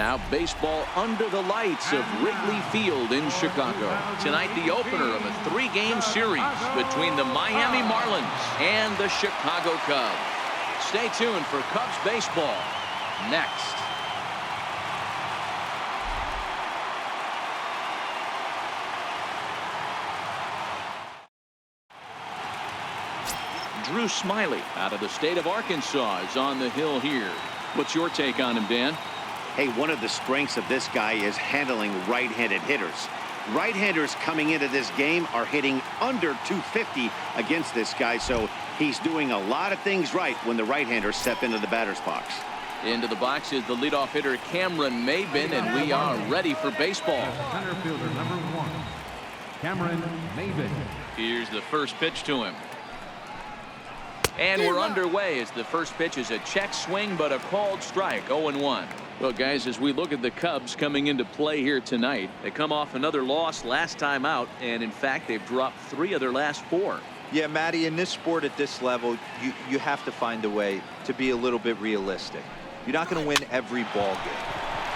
Now baseball under the lights of Wrigley Field in Chicago. Tonight the opener of a 3-game series between the Miami Marlins and the Chicago Cubs. Stay tuned for Cubs baseball next. Drew Smiley out of the state of Arkansas is on the hill here. What's your take on him, Dan? Hey, one of the strengths of this guy is handling right-handed hitters. Right-handers coming into this game are hitting under 250 against this guy, so he's doing a lot of things right when the right-handers step into the batter's box. Into the box is the leadoff hitter Cameron Maybin, and we are ready for baseball. Center fielder number 1, Cameron Maybin. Here's the first pitch to him. And we're underway as the first pitch is a check swing, but a called strike. 0-1. Well, guys, as we look at the Cubs coming into play here tonight, they come off another loss last time out, and in fact, they've dropped 3 of their last 4. Yeah, Matty, in this sport at this level, you have to find a way to be a little bit realistic. You're not going to win every ball game.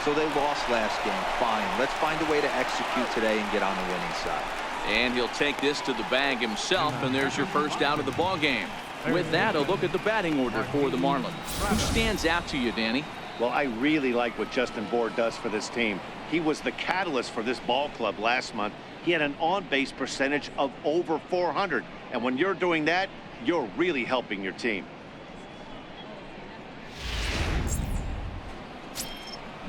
So they lost last game. Fine. Let's find a way to execute today and get on the winning side. And he'll take this to the bag himself, and there's your first out of the ball game. With that, a look at the batting order for the Marlins. Who stands out to you, Danny? Well, I really like what Justin Bour does for this team. He was the catalyst for this ball club last month. He had an on-base percentage of over 400. And when you're doing that, you're really helping your team.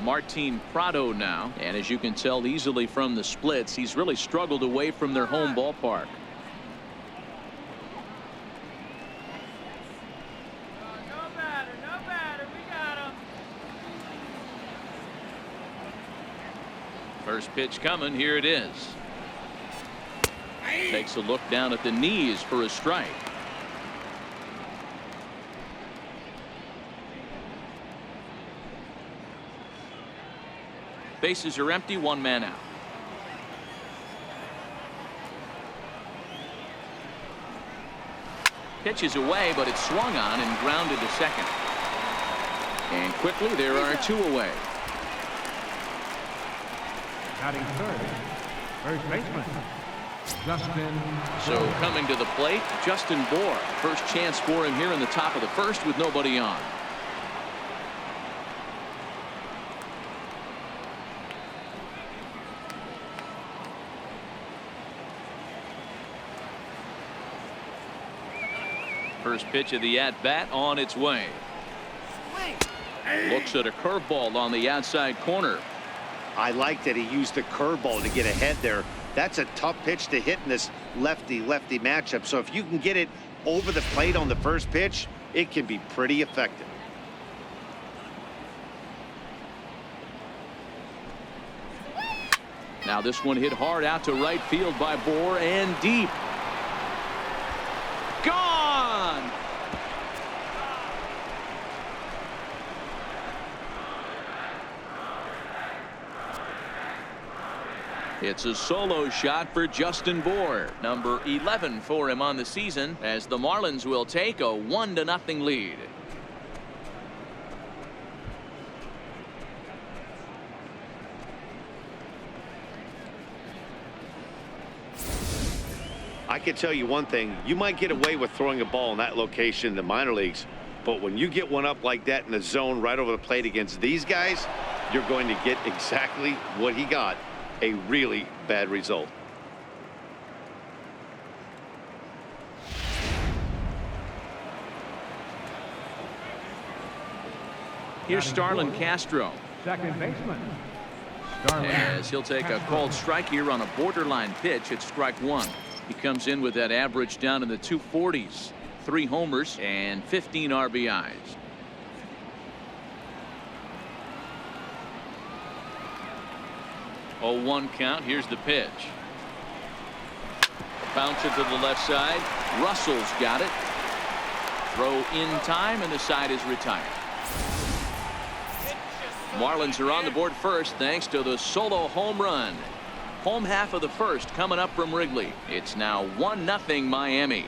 Martin Prado now. And as you can tell easily from the splits, he's really struggled away from their home ballpark. First pitch coming. Here it is. Takes a look down at the knees for a strike. Bases are empty. 1 man out. Pitch is away, but it's swung on and grounded to second. And quickly there are 2 away. Batting third, first baseman, Justin. So coming to the plate, Justin Bour. First chance for him here in the top of the first with nobody on. First pitch of the at-bat on its way. Looks at a curveball on the outside corner. I like that he used the curveball to get ahead there. That's a tough pitch to hit in this lefty-lefty matchup. So if you can get it over the plate on the first pitch, it can be pretty effective. Now this one hit hard out to right field by Bour and deep. Gone! It's a solo shot for Justin Bour, number 11 for him on the season, as the Marlins will take a 1-0 lead. I can tell you one thing. You might get away with throwing a ball in that location in the minor leagues, but when you get one up like that in the zone right over the plate against these guys, you're going to get exactly what he got. A really bad result. Here's Starlin Castro. Second baseman, As he'll take a called strike here on a borderline pitch at strike 1. He comes in with that average down in the 240s. 3 homers and 15 RBIs. Oh, 1 count. Here's the pitch. Bounce it to the left side. Russell's got it. Throw in time, and the side is retired. Marlins are on the board first thanks to the solo home run. Home half of the first coming up from Wrigley. It's now 1-0 Miami.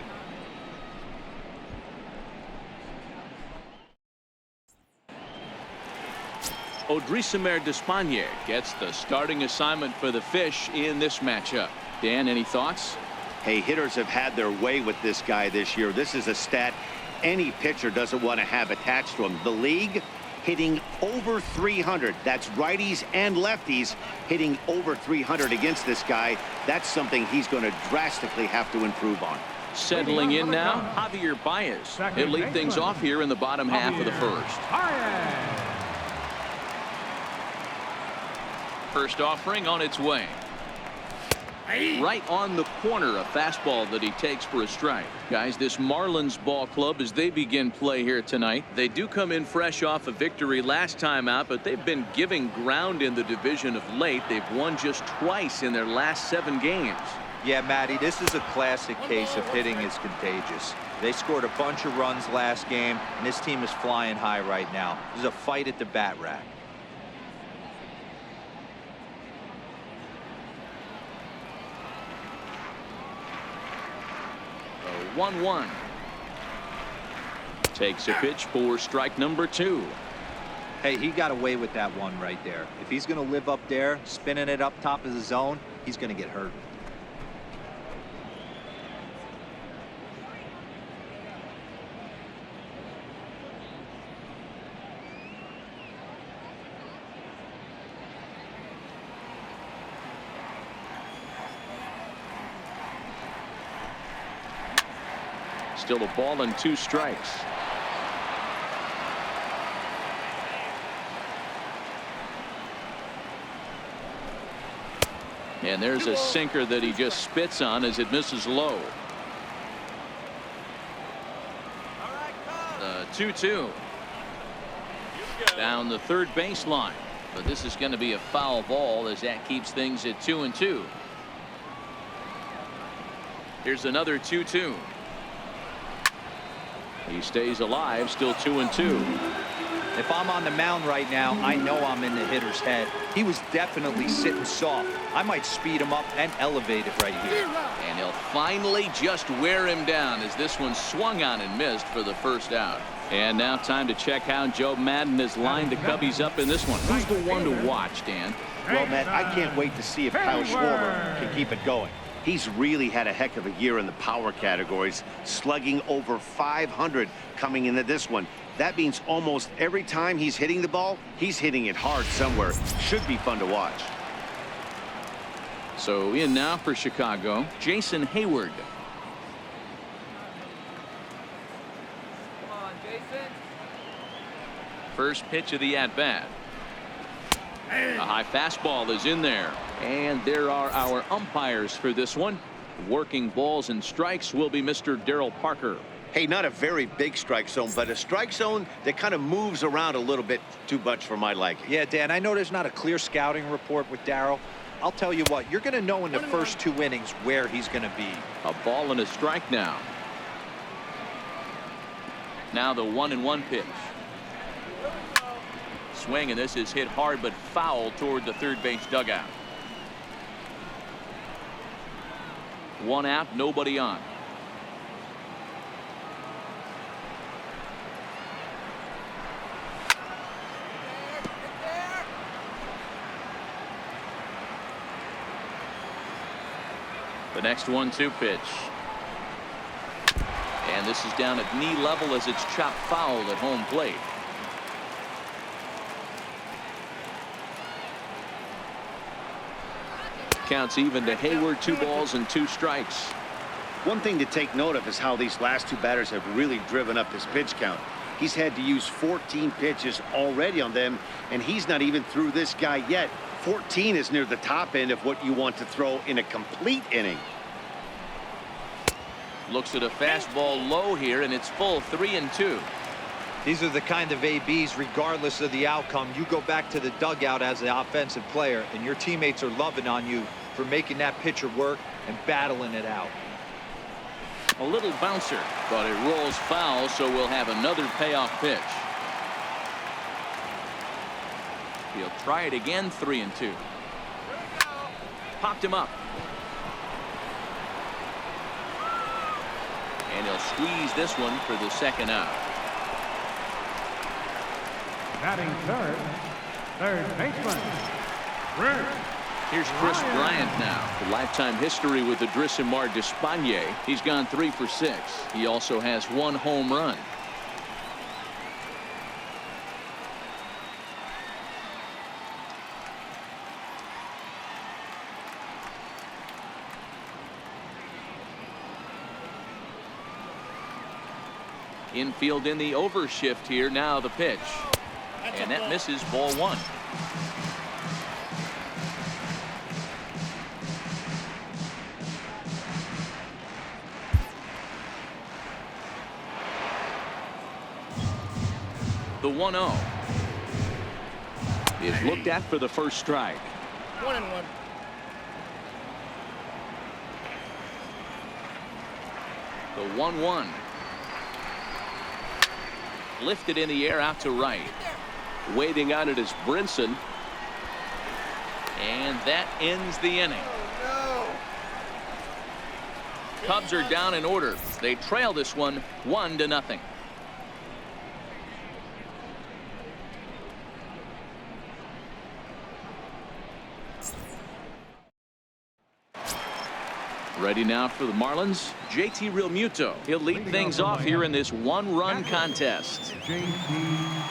Odrisamer Despaigne gets the starting assignment for the Fish in this matchup. Dan, any thoughts? Hey, hitters have had their way with this guy this year. This is a stat any pitcher doesn't want to have attached to him. The league hitting over 300. That's righties and lefties hitting over 300 against this guy. That's something he's going to drastically have to improve on. Settling in now, Javier Baez. He'll lead things off here in the bottom half of the first. First offering on its way. Right on the corner, a fastball that he takes for a strike. Guys, this Marlins ball club, as they begin play here tonight, they do come in fresh off a victory last time out, but they've been giving ground in the division of late. They've won just twice in their last 7 games. Yeah, Matty, this is a classic case of hitting is contagious. They scored a bunch of runs last game, and this team is flying high right now. This is a fight at the bat rack. 1-1. Takes a pitch for strike number 2. Hey, he got away with that one right there. If he's going to live up there, spinning it up top of the zone, he's going to get hurt. Still a ball and 2 strikes. And there's a sinker that he just spits on as it misses low. 2-2. Down the third baseline. But this is going to be a foul ball as that keeps things at 2-2. Here's another 2-2. He stays alive, still 2-2. If I'm on the mound right now, I know I'm in the hitter's head. He was definitely sitting soft. I might speed him up and elevate it right here. And he'll finally just wear him down as this one swung on and missed for the first out. And now time to check how Joe Madden has lined the Cubbies up in this one. Who's the one to watch, Dan? Well, Matt, I can't wait to see if Kyle Schwarber can keep it going. He's really had a heck of a year in the power categories, slugging over 500 coming into this one. That means almost every time he's hitting the ball, he's hitting it hard somewhere. Should be fun to watch. So in now for Chicago, Jason Hayward. Come on, Jason. First pitch of the at-bat. A high fastball is in there. And there are our umpires for this one. Working balls and strikes will be Mr. Darryl Parker. Hey, not a very big strike zone, but a strike zone that kind of moves around a little bit too much for my liking. Yeah, Dan, I know there's not a clear scouting report with Darryl. I'll tell you what, you're going to know in the first 2 innings where he's going to be. A ball and a strike now. Now the 1-1 pitch. Swing, and this is hit hard but foul toward the third base dugout. 1 out, nobody on. The next 1-2 pitch. And this is down at knee level as it's chopped foul at home plate. Counts even to Hayward. 2 balls and 2 strikes. One thing to take note of is how these last 2 batters have really driven up his pitch count. He's had to use 14 pitches already on them, and he's not even through this guy yet. 14 is near the top end of what you want to throw in a complete inning. Looks at a fastball low here, and it's full. 3-2. These are the kind of ABs, regardless of the outcome, you go back to the dugout as the offensive player, and your teammates are loving on you for making that pitcher work and battling it out. A little bouncer, but it rolls foul, so we'll have another payoff pitch. He'll try it again. 3-2. Popped him up. And he'll squeeze this one for the second out. Batting third, Third baseman. Red. Here's Chris Bryant now. The lifetime history with the Adrisamer Despaigne. He's gone 3 for 6. He also has 1 home run. Infield in the overshift here. Now the pitch. And that misses, ball 1. The 1-0 is looked at for the first strike. 1-1. The 1-1. Lifted in the air out to right. Waiting on it is Brinson. And that ends the inning. Cubs are down in order. They trail this one 1-0. Ready now for the Marlins, JT Realmuto. He'll lead things off here in this 1-run contest. JT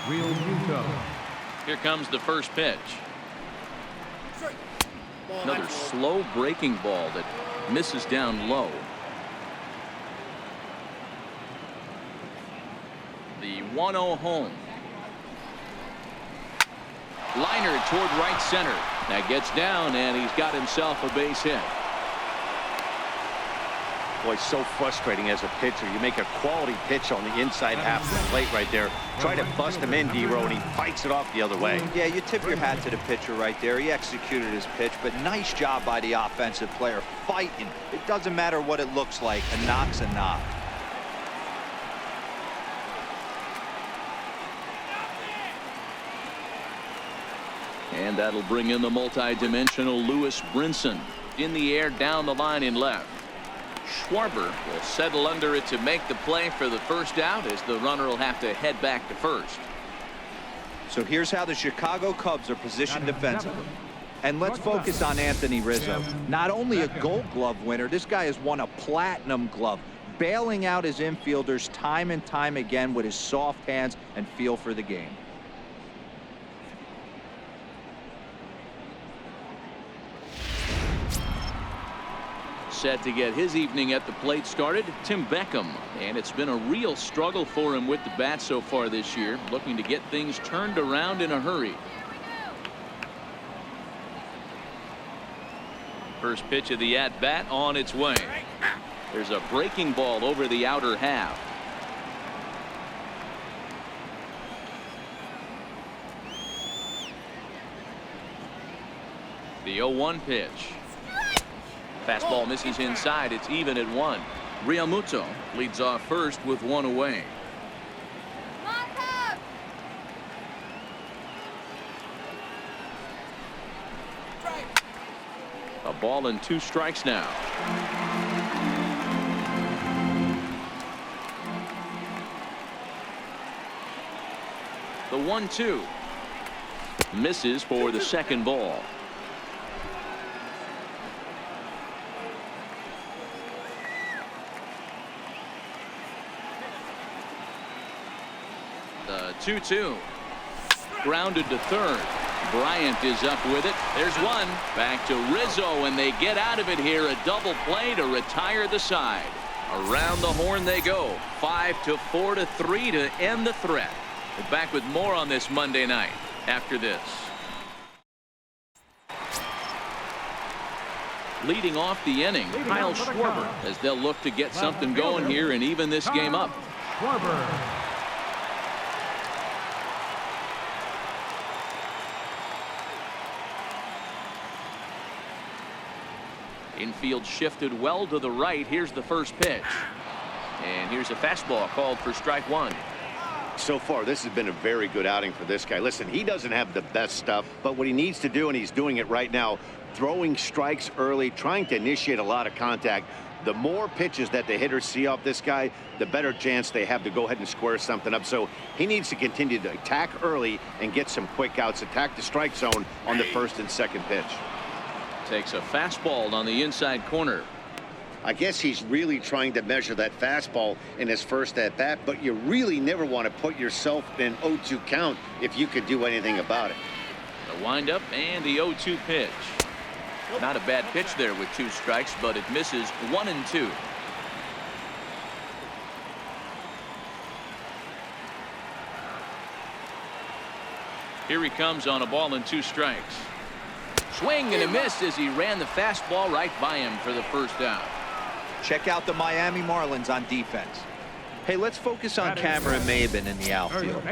Realmuto. Here comes the first pitch. Another slow breaking ball that misses down low. The 1-0 home. Liner toward right center. That gets down, and he's got himself a base hit. Boy, so frustrating as a pitcher. You make a quality pitch on the inside half of the plate right there. Try to bust him in, D-Row, and he fights it off the other way. Yeah, you tip your hat to the pitcher right there. He executed his pitch, but nice job by the offensive player fighting. It doesn't matter what it looks like. A knock's a knock. And that'll bring in the multi-dimensional Lewis Brinson. In the air, down the line in left. Schwarber will settle under it to make the play for the first out, as the runner will have to head back to first. So here's how the Chicago Cubs are positioned defensively. And let's focus on Anthony Rizzo. Not only a Gold Glove winner, this guy has won a Platinum Glove, bailing out his infielders time and time again with his soft hands and feel for the game. Set to get his evening at the plate started, Tim Beckham. And it's been a real struggle for him with the bat so far this year, looking to get things turned around in a hurry. First pitch of the at-bat on its way. There's a breaking ball over the outer half. The 0-1 pitch. Fastball misses inside. It's even at 1. Realmuto leads off first with 1 away. A ball and 2 strikes now. The 1-2 misses for the second ball. The 2-2 grounded to third. Bryant is up with it. There's one. Back to Rizzo, and they get out of it here. A double play to retire the side. Around the horn they go. 5-4-3 to end the threat. We're back with more on this Monday night after this. Leading off the inning, Kyle Schwarber, as they'll look to get something going here and even this game up. Schwarber. Infield shifted well to the right. Here's the first pitch. And here's a fastball called for strike 1. So far, this has been a very good outing for this guy. Listen, he doesn't have the best stuff, but what he needs to do, and he's doing it right now, throwing strikes early, trying to initiate a lot of contact. The more pitches that the hitters see off this guy, the better chance they have to go ahead and square something up. So he needs to continue to attack early and get some quick outs, attack the strike zone on the first and second pitch. Takes a fastball on the inside corner. I guess he's really trying to measure that fastball in his first at-bat, but you really never want to put yourself in an 0-2 count if you could do anything about it. The windup and the 0-2 pitch. Not a bad pitch there with 2 strikes, but it misses 1 and 2. Here he comes on a ball and 2 strikes. Swing and a miss as he ran the fastball right by him for the first out. Check out the Miami Marlins on defense. Hey, let's focus on Cameron Maybin in the outfield.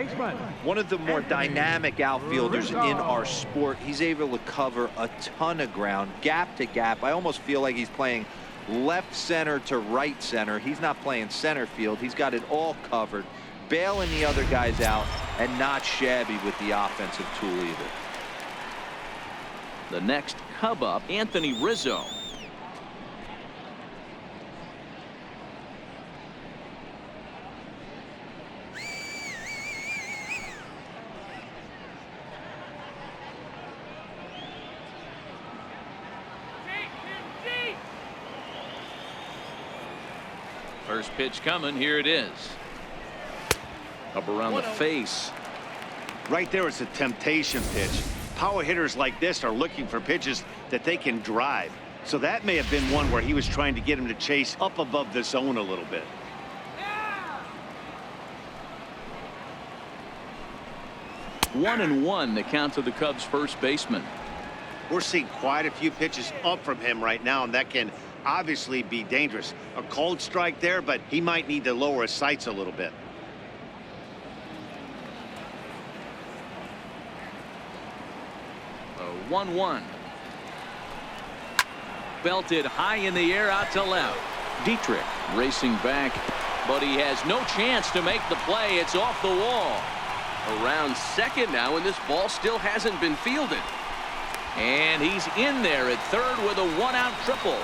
One of the more dynamic outfielders in our sport. He's able to cover a ton of ground, gap to gap. I almost feel like he's playing left center to right center. He's not playing center field. He's got it all covered, bailing the other guys out, and not shabby with the offensive tool either. The next Cub up, Anthony Rizzo. First pitch coming. Here it is. Up around the face. Right there is a temptation pitch. Power hitters like this are looking for pitches that they can drive. So that may have been one where he was trying to get him to chase up above the zone a little bit. One and one, the count to the Cubs first baseman. We're seeing quite a few pitches up from him right now, and that can obviously be dangerous. A cold strike there, but he might need to lower his sights a little bit. A 1-1. Belted high in the air out to left. Dietrich racing back, but he has no chance to make the play. It's off the wall. Around second now, and this ball still hasn't been fielded. And he's in there at third with a one-out triple.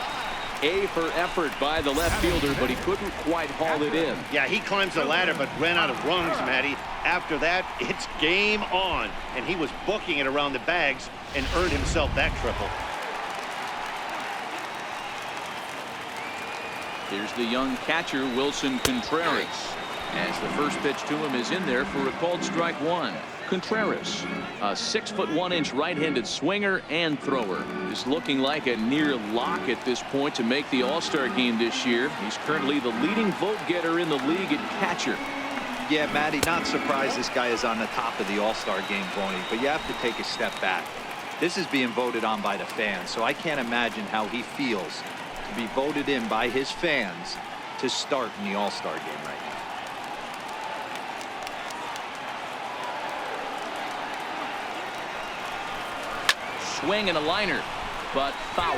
A for effort by the left fielder, but he couldn't quite haul it in. Yeah, he climbs the ladder but ran out of rungs, Matty. After that, it's game on, and he was booking it around the bags and earned himself that triple. Here's the young catcher, Wilson Contreras, as the first pitch to him is in there for a called strike one. Contreras, a 6'1" right-handed swinger and thrower, is looking like a near lock at this point to make the All-Star game this year. He's currently the leading vote getter in the league at catcher. Yeah, Matty, not surprised this guy is on the top of the All-Star game, Boney, but you have to take a step back. This is being voted on by the fans, so I can't imagine how he feels to be voted in by his fans to start in the All-Star game right now. Swing and a liner, but foul.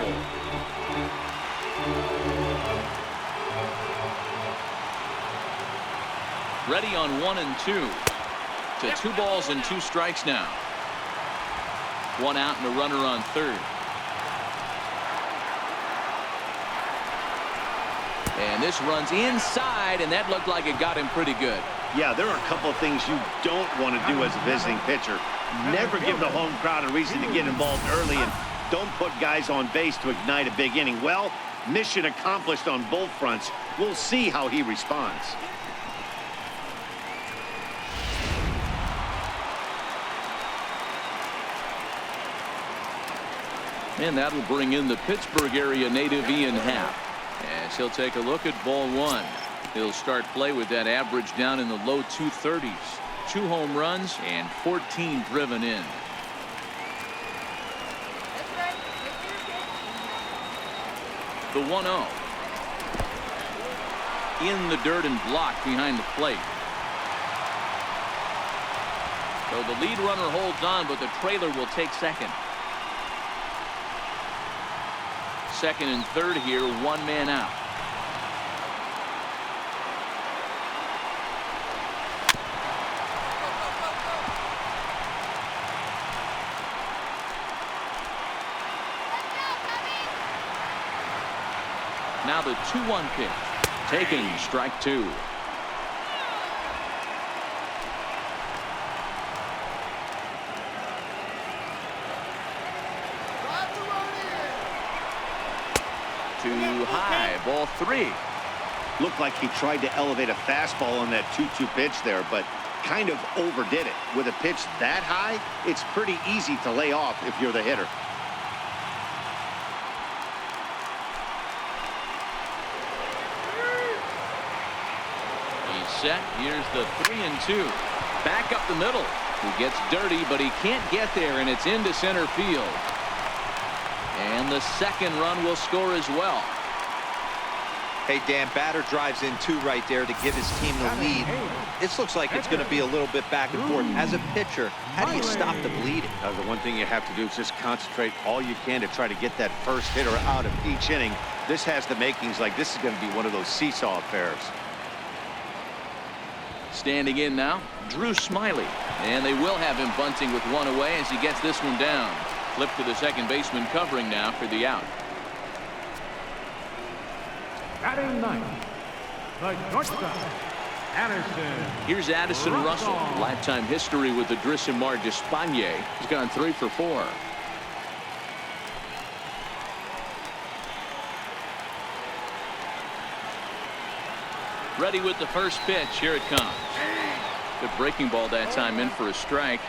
Ready on 1 and 2 to 2 balls and 2 strikes now. 1 out and a runner on third. And this runs inside, and that looked like it got him pretty good. Yeah, there are a couple of things you don't want to do as a visiting pitcher. Never give the home crowd a reason to get involved early, and don't put guys on base to ignite a big inning. Well, mission accomplished on both fronts. We'll see how he responds. And that'll bring in the Pittsburgh area native Ian Happ, as he'll take a look at ball one. He'll start play with that average down in the low 230s. 2 home runs and 14 driven in. The 1-0. In the dirt and blocked behind the plate. So the lead runner holds on, but the trailer will take second. Second and third here, 1 man out. Now the 2-1 pitch. Taking strike 2. Too high. Ball 3. Looked like he tried to elevate a fastball on that 2-2 pitch there, but kind of overdid it. With a pitch that high, it's pretty easy to lay off if you're the hitter. He's set. Here's the 3-2. Back up the middle. He gets dirty, but he can't get there, and it's into center field. And the second run will score as well. Hey, Dan, batter drives in 2 right there to give his team the lead. This looks like it's going to be a little bit back and forth. As a pitcher, how do you stop the bleeding? The one thing you have to do is just concentrate all you can to try to get that first hitter out of each inning. This has the makings like this is going to be one of those seesaw affairs. Standing in now, Drew Smiley. And they will have him bunting with 1 away as he gets this one down. Flip to the second baseman covering now for the out. Batting ninth, the shortstop, Addison. Here's Addison Russell. Lifetime history with the Drissimar d'Espagne. He's gone 3 for 4. Ready with the first pitch. Here it comes. Good breaking ball that time, in for a strike.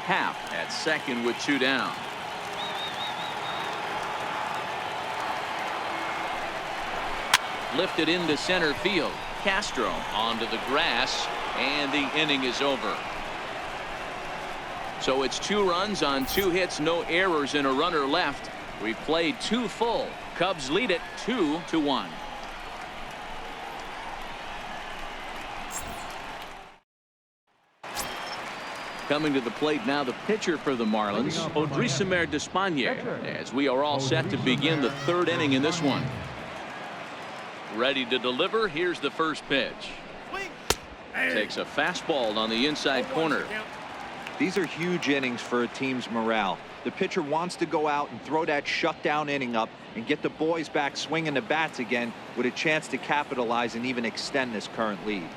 Half at second with 2 down. Lifted into center field. Castro onto the grass, and the inning is over. So it's 2 runs on 2 hits, no errors, and a runner left. We've played 2 full. Cubs lead it 2-1. Coming to the plate now, the pitcher for the Marlins, Drissimar d'Espagne, as we are all set to begin the 3rd inning in this one. Ready to deliver. Here's the first pitch. Takes a fastball on the inside corner. These are huge innings for a team's morale. The pitcher wants to go out and throw that shutdown inning up and get the boys back swinging the bats again with a chance to capitalize and even extend this current lead.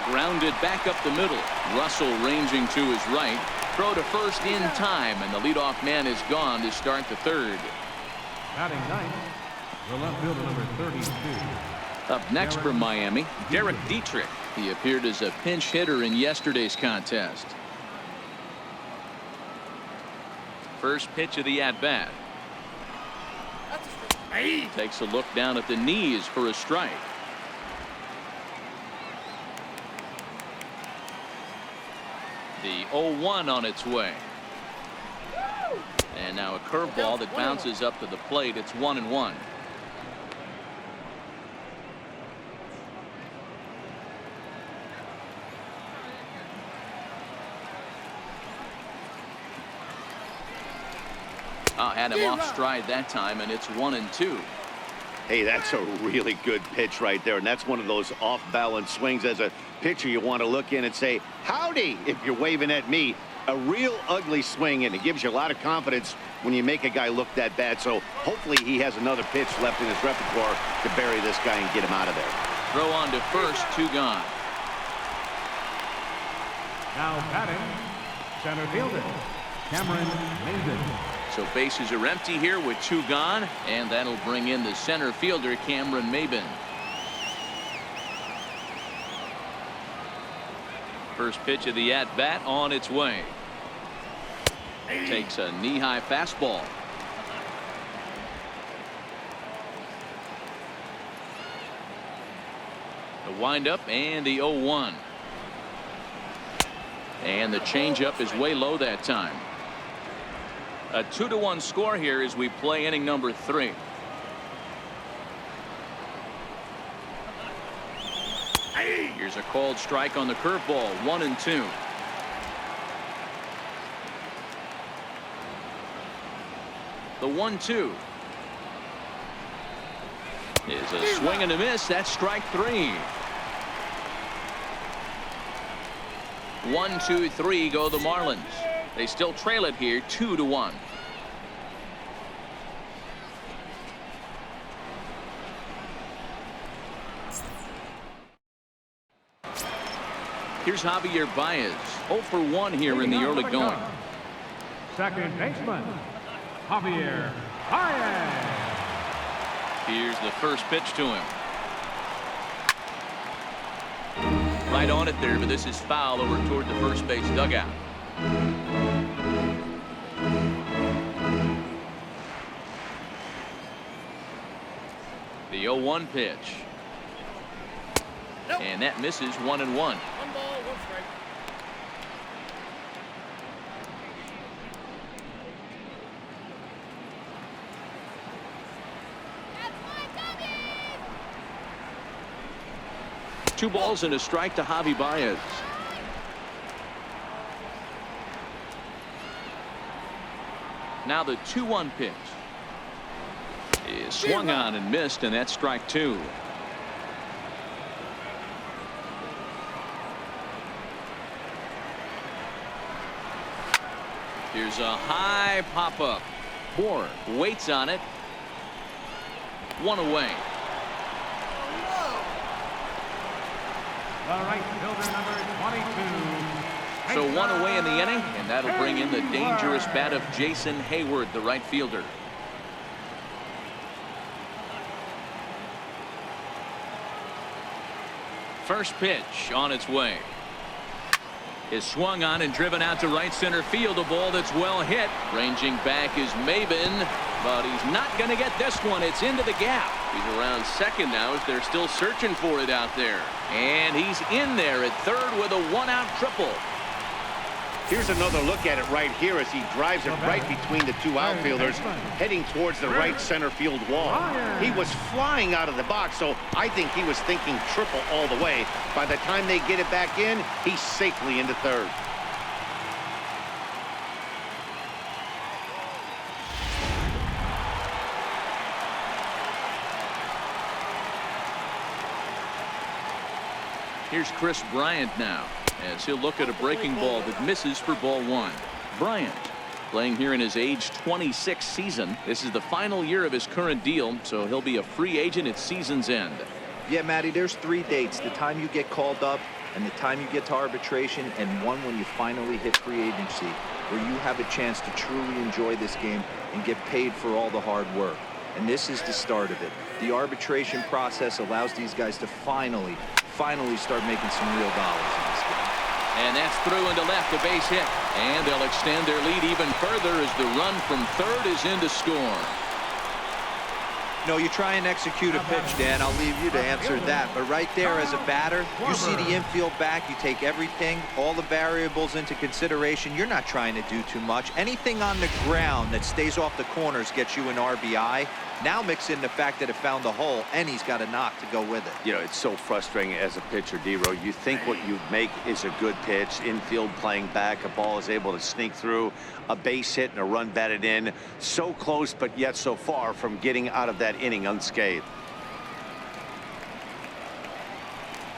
Grounded back up the middle. Russell ranging to his right. Throw to first in time, and the leadoff man is gone to start the 3rd. Batting ninth, the left fielder, number 32. Up next from Miami, Derek Dietrich. He appeared as a pinch hitter in yesterday's contest. First pitch of the at-bat. Takes a look down at the knees for a strike. The 0-1 on its way. And now a curveball that bounces up to the plate. It's 1-1. Had him off stride that time, and it's 1-2. Hey, that's a really good pitch right there, and that's one of those off-balance swings. As a pitcher, you want to look in and say, howdy, if you're waving at me. A real ugly swing, and it gives you a lot of confidence when you make a guy look that bad. So hopefully he has another pitch left in his repertoire to bury this guy and get him out of there. Throw on to first, 2 gone. Now batting, center fielder, Cameron Mason. So bases are empty here with 2 gone, and that'll bring in the center fielder, Cameron Mason. First pitch of the at-bat on its way. Takes a knee-high fastball. The windup and the 0-1. And the changeup is way low that time. A 2-1 score here as we play inning number 3. Here's a called strike on the curveball. 1-2. The 1-2 is a swing and a miss. That's strike 3. 1, 2, 3 go the Marlins. They still trail it here 2-1. Here's Javier Baez. 0 for 1 here in the early going. Second baseman, Javier Baez. Here's the first pitch to him. Right on it there, but this is foul over toward the first base dugout. The 0-1 pitch. And that misses 1-1. 1 ball, 1 strike. Two balls and a strike to Javi Baez. Now the 2-1 pitch is swung on and missed, and that's strike 2. Here's a high pop-up. Bourne waits on it. 1 away. The right fielder, number 22. So 1 away in the inning, and that'll bring in the dangerous bat of Jason Hayward, the right fielder. First pitch on its way. Is swung on and driven out to right center field. A ball that's well hit. Ranging back is Maben, but he's not going to get this one. It's into the gap. He's around second now as they're still searching for it out there. And he's in there at third with a 1-out triple. Here's another look at it right here as he drives it right between the two outfielders, heading towards the right center field wall. He was flying out of the box, so I think he was thinking triple all the way. By the time they get it back in, he's safely into third. Here's Chris Bryant now, as he'll look at a breaking ball that misses for ball 1. Bryant playing here in his age 26 season. This is the final year of his current deal, so he'll be a free agent at season's end. Yeah, Matty, there's 3 dates: the time you get called up, and the time you get to arbitration, and one when you finally hit free agency, where you have a chance to truly enjoy this game and get paid for all the hard work. And this is the start of it. The arbitration process allows these guys to finally start making some real dollars in this game. And that's through into left, a base hit. And they'll extend their lead even further as the run from third is in to score. No, you try and execute a pitch, Dan. I'll leave you to answer that. But right there as a batter, you see the infield back. You take everything, all the variables into consideration. You're not trying to do too much. Anything on the ground that stays off the corners gets you an RBI. Now mix in the fact that it found the hole, and he's got a knock to go with it. You know, it's so frustrating as a pitcher, D-Row. You think what you make is a good pitch. Infield playing back. A ball is able to sneak through. A base hit and a run batted in. So close, but yet so far from getting out of that inning unscathed.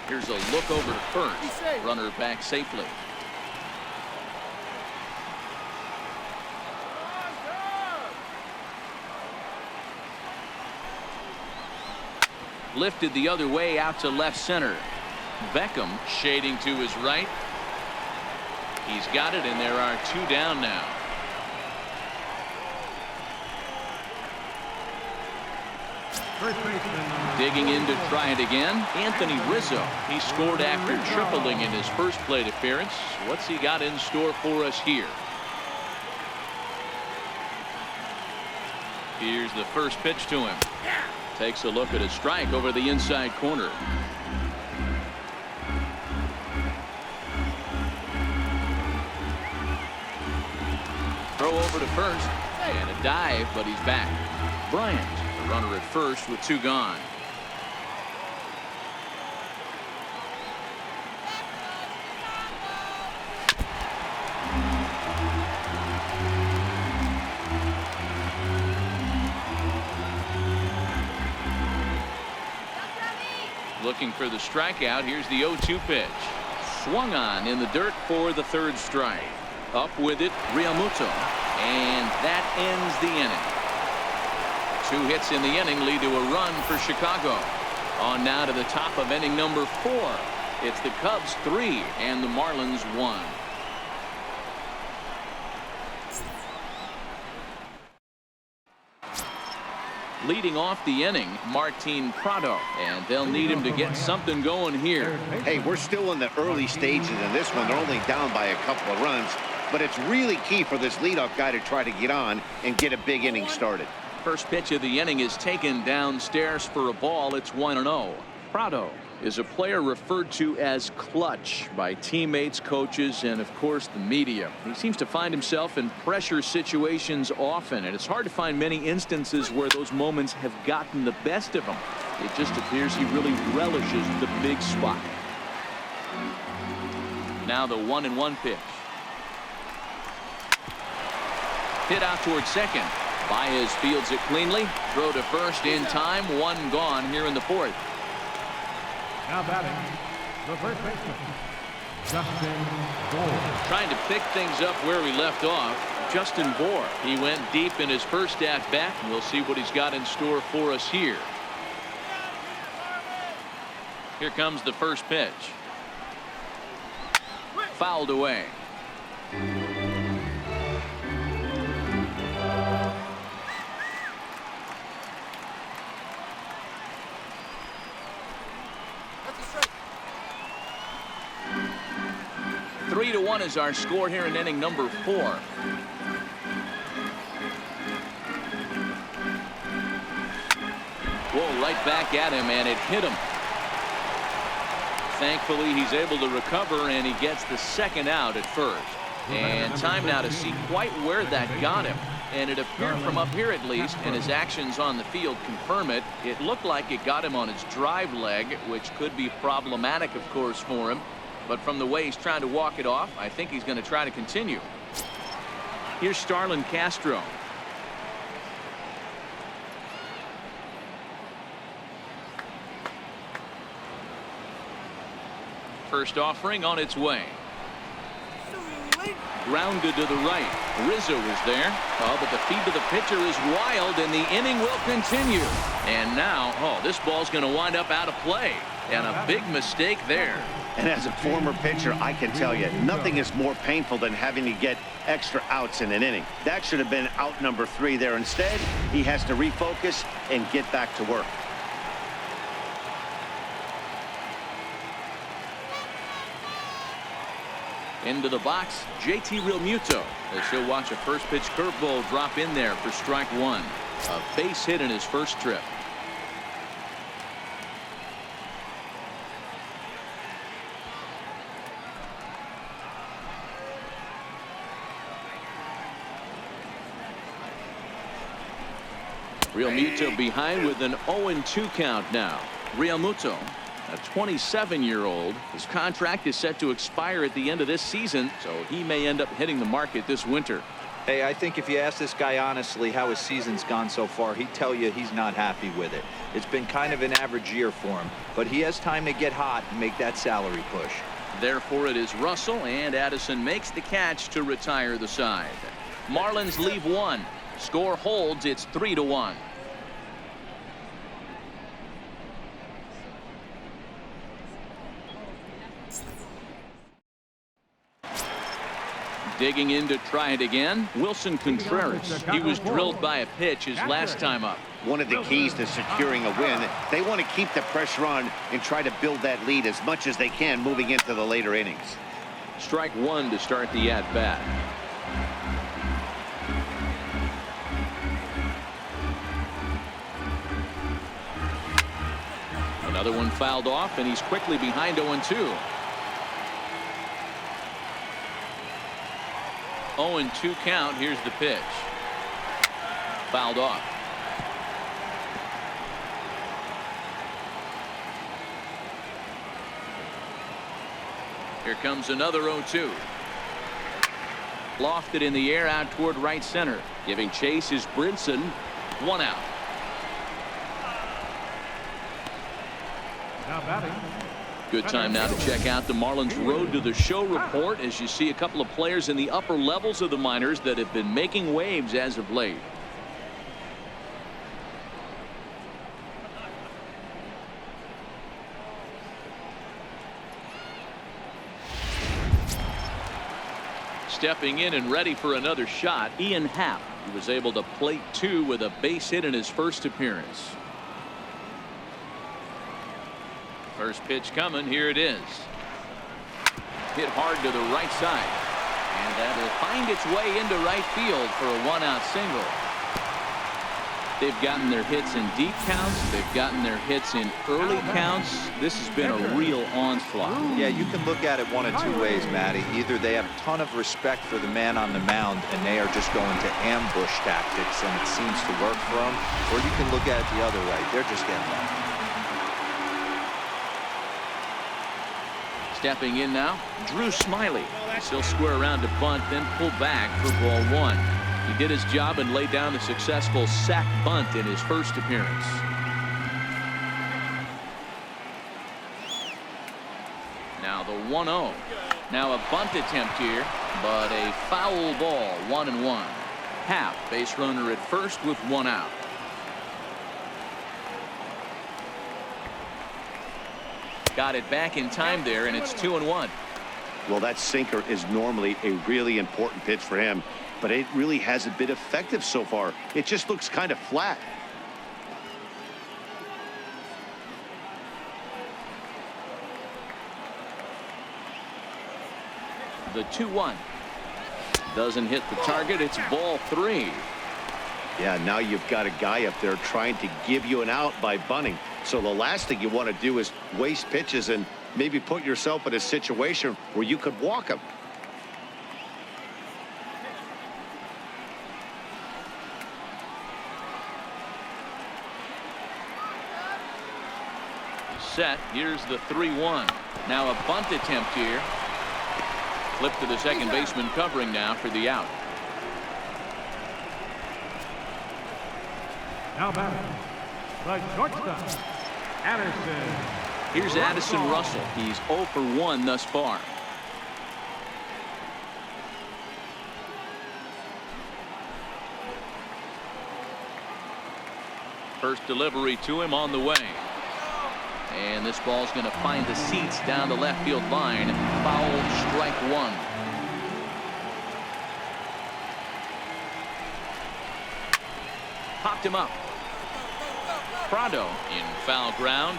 Here's a look over to first. Runner back safely. Lifted the other way out to left center. Beckham shading to his right. He's got it, and there are 2 down now. First baseman, Digging in to try it again, Anthony Rizzo. He scored after tripling in his first plate appearance. What's he got in store for us here? Here's the first pitch to him. Takes a look at a strike over the inside corner. Throw over to first, and a dive, but he's back. Bryant, the runner at first with 2 gone. looking for the strikeout. Here's the 0-2 pitch. Swung on in the dirt for the third strike. Up with it, Realmuto. And that ends the inning. 2 hits in the inning lead to a run for Chicago. On now to the top of inning number 4. It's the Cubs 3 and the Marlins 1. Leading off the inning, Martin Prado, and they'll need him to get something going here. Hey, we're still in the early stages in this one. They're only down by a couple of runs, but it's really key for this leadoff guy to try to get on and get a big inning started. First pitch of the inning is taken downstairs for a ball. It's 1-0. Prado is a player referred to as clutch by teammates, coaches, and of course the media. He seems to find himself in pressure situations often, and it's hard to find many instances where those moments have gotten the best of him. It just appears he really relishes the big spot. Now the 1-1 pitch. Hit out towards second. Baez fields it cleanly. Throw to first in time. 1 gone here in the 4th. Now batting, the first baseman, Justin Bour. Trying to pick things up where we left off. Justin Bour. He went deep in his first at bat, and we'll see what he's got in store for us here. Here comes the first pitch. Fouled away. That's a strike. 3-1 is our score here in inning number 4. Whoa, right back at him, and it hit him. Thankfully, he's able to recover, and he gets the second out at first. And time now to see quite where that got him. And it appeared from up here at least, and his actions on the field confirm it. It looked like it got him on his drive leg, which could be problematic, of course, for him. But from the way he's trying to walk it off, I think he's going to try to continue. Here's Starlin Castro. First offering on its way. Grounded to the right. Rizzo is there. Oh, but the feed to the pitcher is wild, and the inning will continue. And now, this ball's going to wind up out of play. And a big mistake there. And as a former pitcher, I can tell you, nothing is more painful than having to get extra outs in an inning. That should have been out number 3 there. Instead, he has to refocus and get back to work. Into the box, JT Realmuto, as he'll watch a first pitch curveball drop in there for strike 1. A base hit in his first trip. Realmuto behind with an 0-2 count now. Realmuto, a 27-year-old. His contract is set to expire at the end of this season, so he may end up hitting the market this winter. Hey, I think if you ask this guy honestly how his season's gone so far, he'd tell you he's not happy with it. It's been kind of an average year for him, but he has time to get hot and make that salary push. Therefore, it is Russell, and Addison makes the catch to retire the side. Marlins leave 1. Score holds. It's 3-1. Digging in to try it again, Wilson Contreras. He was drilled by a pitch his last time up. One of the keys to securing a win, they want to keep the pressure on and try to build that lead as much as they can moving into the later innings. Strike 1 to start the at-bat. Another one fouled off, and he's quickly behind 0-2. 0-2 count. Here's the pitch. Fouled off. Here comes another 0-2. Lofted in the air out toward right center. Giving chase is Brinson. 1 out. Now batting. Good time now to check out the Marlins Road to the Show report as you see a couple of players in the upper levels of the minors that have been making waves as of late. Stepping in and ready for another shot, Ian Happ. He was able to plate 2 with a base hit in his first appearance. First pitch coming. Here it is. Hit hard to the right side. And that'll find its way into right field for a 1-out single. They've gotten their hits in deep counts. They've gotten their hits in early counts. This has been a real onslaught. Yeah, you can look at it one of two ways, Matty. Either they have a ton of respect for the man on the mound and they are just going to ambush tactics and it seems to work for them, or you can look at it the other way. They're just getting lucky. Stepping in now, Drew Smiley. He'll square around to bunt, then pull back for ball 1. He did his job and laid down a successful sac bunt in his first appearance. Now the 1-0. Now a bunt attempt here, but a foul ball, 1-1. Happ, base runner at first with 1 out. Got it back in time there, and it's 2-1. Well, that sinker is normally a really important pitch for him, but it really hasn't been effective so far. It just looks kind of flat. The 2-1 doesn't hit the target. It's ball 3. Yeah, now you've got a guy up there trying to give you an out by bunting. So the last thing you want to do is waste pitches and maybe put yourself in a situation where you could walk him. Set. Here's the 3-1. Now a bunt attempt here. Flip to the second baseman covering now for the out. Now batting. The shortstop, Addison. Here's Addison Russell. He's 0 for 1 thus far. First delivery to him on the way. And this ball's going to find the seats down the left field line. Foul, strike 1. Popped him up. Prado in foul ground.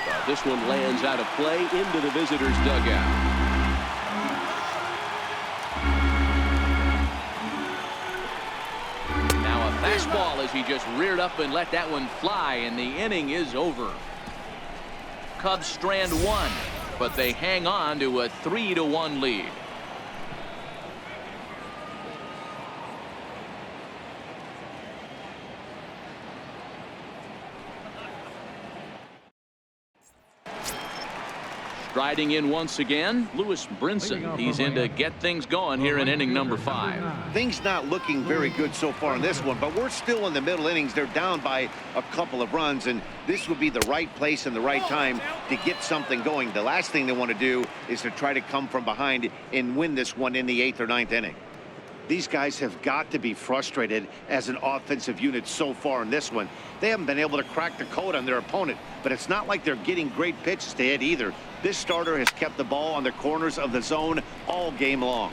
But this one lands out of play into the visitors' dugout. Now a fastball as he just reared up and let that one fly, and the inning is over. Cubs strand 1, but they hang on to a 3-1 lead. Striding in once again, Lewis Brinson. He's in to get things going here in inning number 5. Things not looking very good so far in this one, but we're still in the middle innings. They're down by a couple of runs, and this would be the right place and the right time to get something going. The last thing they want to do is to try to come from behind and win this one in the 8th or 9th inning. These guys have got to be frustrated as an offensive unit so far in this one. They haven't been able to crack the code on their opponent, but it's not like they're getting great pitches to hit either. This starter has kept the ball on the corners of the zone all game long.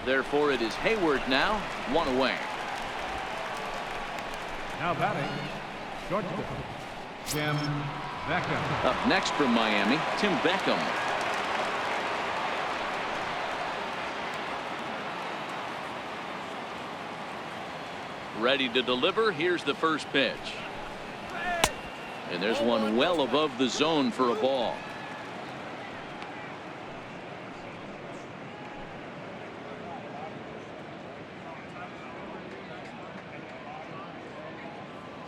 Therefore, it is Hayward now, 1 away. Now batting, shortstop, Tim Beckham. Up next from Miami, Tim Beckham. Ready to deliver. Here's the first pitch. And there's one well above the zone for a ball.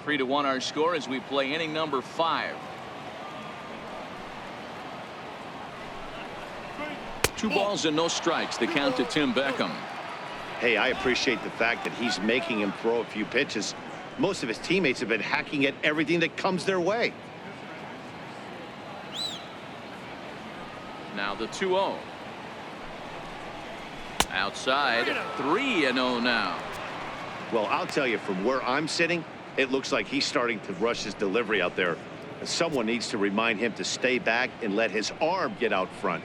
Three to 1 our score as we play inning number 5. 2 balls and no strikes. The count to Tim Beckham. Hey, I appreciate the fact that he's making him throw a few pitches. Most of his teammates have been hacking at everything that comes their way. Now the 2-0. Outside, 3-0 now. Well, I'll tell you, from where I'm sitting, it looks like he's starting to rush his delivery out there. Someone needs to remind him to stay back and let his arm get out front.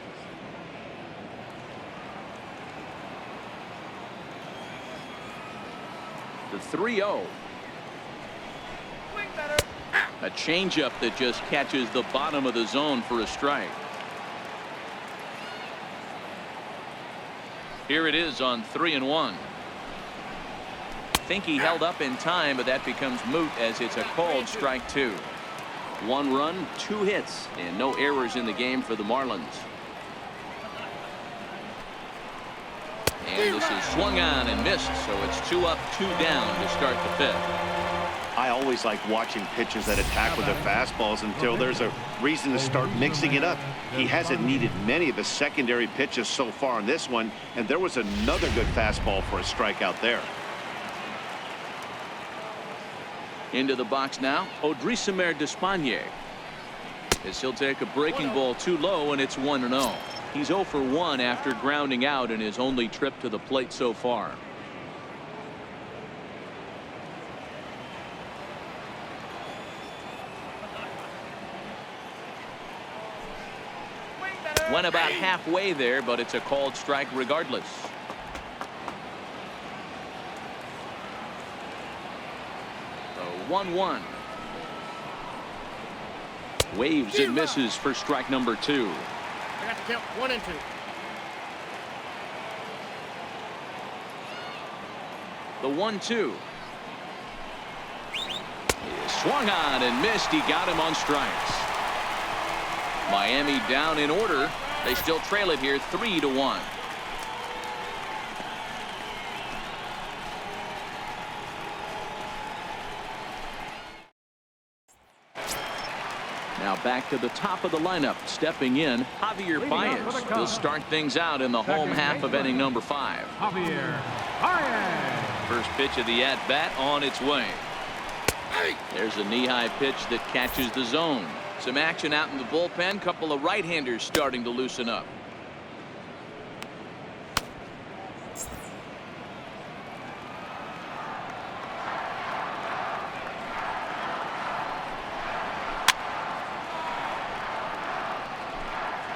The 3-0. A changeup that just catches the bottom of the zone for a strike. Here it is on 3-1. Think he held up in time, but that becomes moot as it's a called strike 2. 1 run, 2 hits, and no errors in the game for the Marlins. And this is swung on and missed, so it's 2 up, 2 down to start the 5th. I always like watching pitchers that attack with their fastballs until there's a reason to start mixing it up. He hasn't needed many of the secondary pitches so far in this one, and there was another good fastball for a strikeout there. Into the box now, Odrisamer Despaigne. As he'll take a breaking ball too low, and it's 1-0. He's 0 for 1 after grounding out in his only trip to the plate so far. Went about halfway there, but it's a called strike regardless. So 1-1. Waves and misses for strike number 2. I got to count 1 and 2. The 1-2. He swung on and missed. He got him on strikes. Miami down in order. They still trail it here 3-1. Now back to the top of the lineup. Stepping in, Javier Baez. He'll start things out in the home half of inning number 5. Javier Baez. First pitch of the at-bat on its way. There's a knee-high pitch that catches the zone. Some action out in the bullpen. Couple of right-handers starting to loosen up.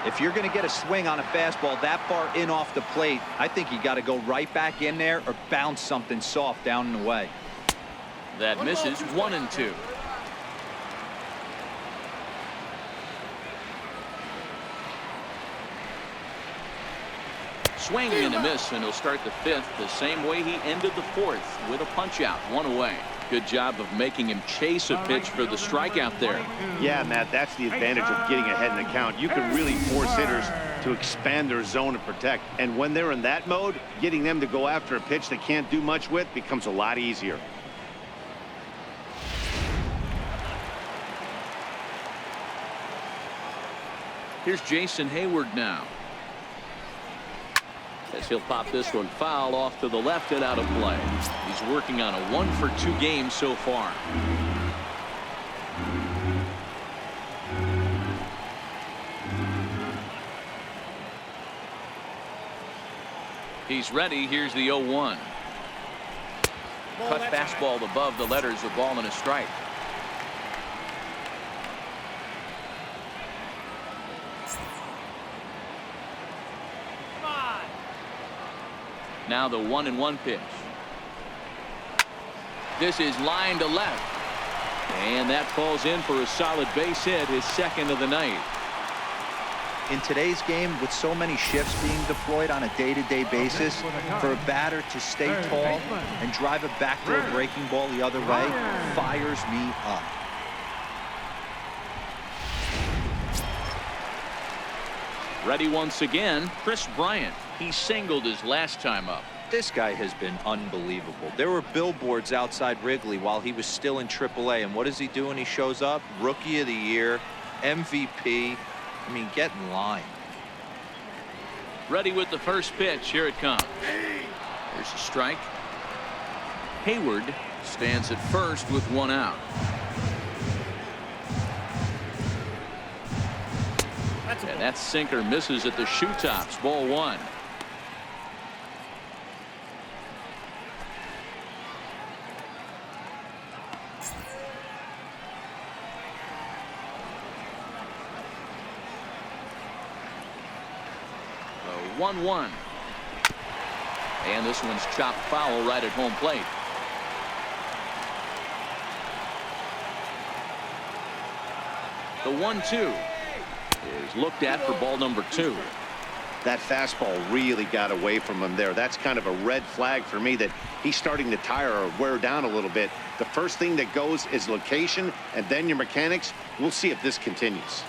If you're going to get a swing on a fastball that far in off the plate, I think you got to go right back in there or bounce something soft down and away. That misses. 1-2. Swing and a miss, and he'll start the 5th the same way he ended the 4th with a punch out, 1 away. Good job of making him chase a pitch for the strikeout there. Yeah, Matt, that's the advantage of getting ahead in the count. You can really force hitters to expand their zone and protect. And when they're in that mode, getting them to go after a pitch they can't do much with becomes a lot easier. Here's Jason Hayward now. As he'll pop this one foul off to the left and out of play. He's working on a 1 for 2 game so far. He's ready. Here's the 0-1. Cut fastball above the letters, a ball and a strike. Now the 1-1 pitch. This is line to left. And that falls in for a solid base hit, his 2nd of the night. In today's game, with so many shifts being deployed on a day-to-day basis, for a batter to stay tall and drive a backdoor breaking ball the other way fires me up. Ready once again, Chris Bryant. He singled his last time up. This guy has been unbelievable. There were billboards outside Wrigley while he was still in AAA, and what does he do when he shows up? Rookie of the Year, MVP. I mean, get in line. Ready with the first pitch. Here it comes. Here's a strike. Hayward Stands at first with one out. And that sinker misses at the shoe tops. Ball one. A 1-1. And this one's chopped foul right at home plate. The 1-2 is looked at for ball number 2. That fastball really got away from him there. That's kind of a red flag for me that he's starting to tire or wear down a little bit. The first thing that goes is location and then your mechanics. We'll see if this continues.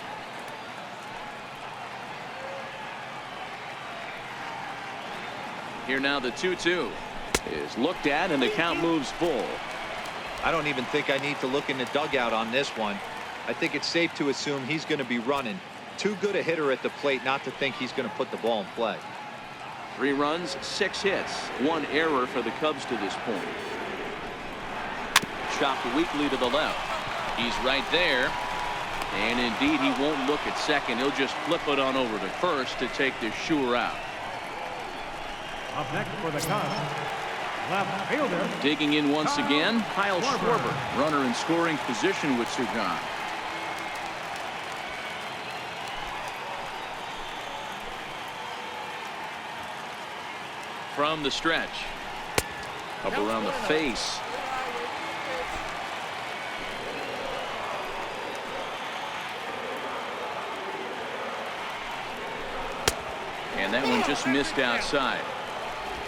Here now the 2-2 is looked at and the count moves full. I don't even think I need to look in the dugout on this one. I think it's safe to assume he's going to be running. Too good a hitter at the plate not to think he's going to put the ball in play. 3 runs, 6 hits, 1 error for the Cubs to this point. Chopped weakly to the left. He's right there. And indeed, he won't look at second. He'll just flip it on over to first to take the sure out. Up next for the Cubs, left fielder. Digging in once again, Kyle Schwarber. Runner in scoring position with Sugan. From the stretch. Up around the face. And that one just missed outside.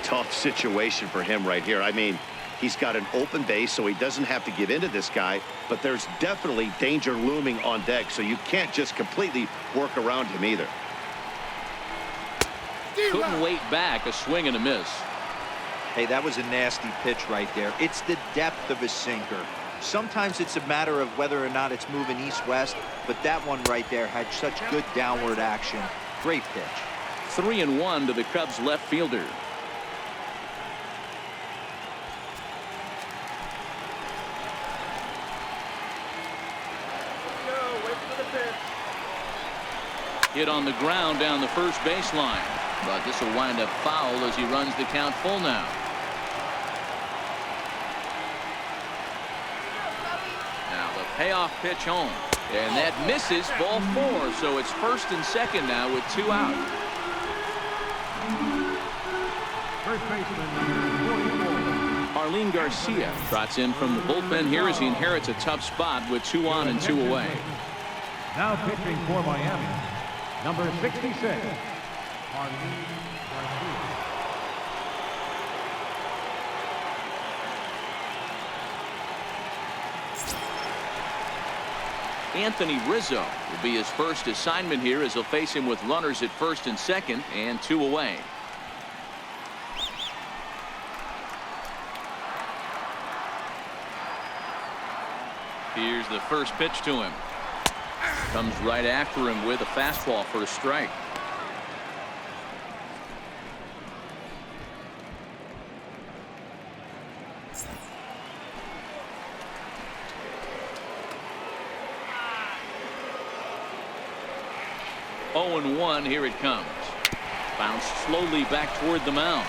Tough situation for him right here. I mean, he's got an open base, so he doesn't have to give into this guy, but there's definitely danger looming on deck, so you can't just completely work around him either. Couldn't wait back. A swing and a miss. Hey, that was a nasty pitch right there. It's the depth of a sinker. Sometimes it's a matter of whether or not it's moving east-west, but that one right there had such good downward action. Great pitch. 3-1 to the Cubs left fielder. Hit on the ground down the first baseline, but this will wind up foul as he runs the count full now. Now the payoff pitch home, and that misses. Ball 4, so it's first and second now with 2 out. First baseman, 44. Arlene Garcia trots in from the bullpen here as he inherits a tough spot with 2 on and 2 away. Now pitching for Miami, number 66, Arlene Garcia. Anthony Rizzo will be his first assignment here as he'll face him with runners at first and second and 2 away. Here's the first pitch to him. Comes right after him with a fastball for a strike. Oh, and 1. Here it comes. Bounced slowly back toward the mound.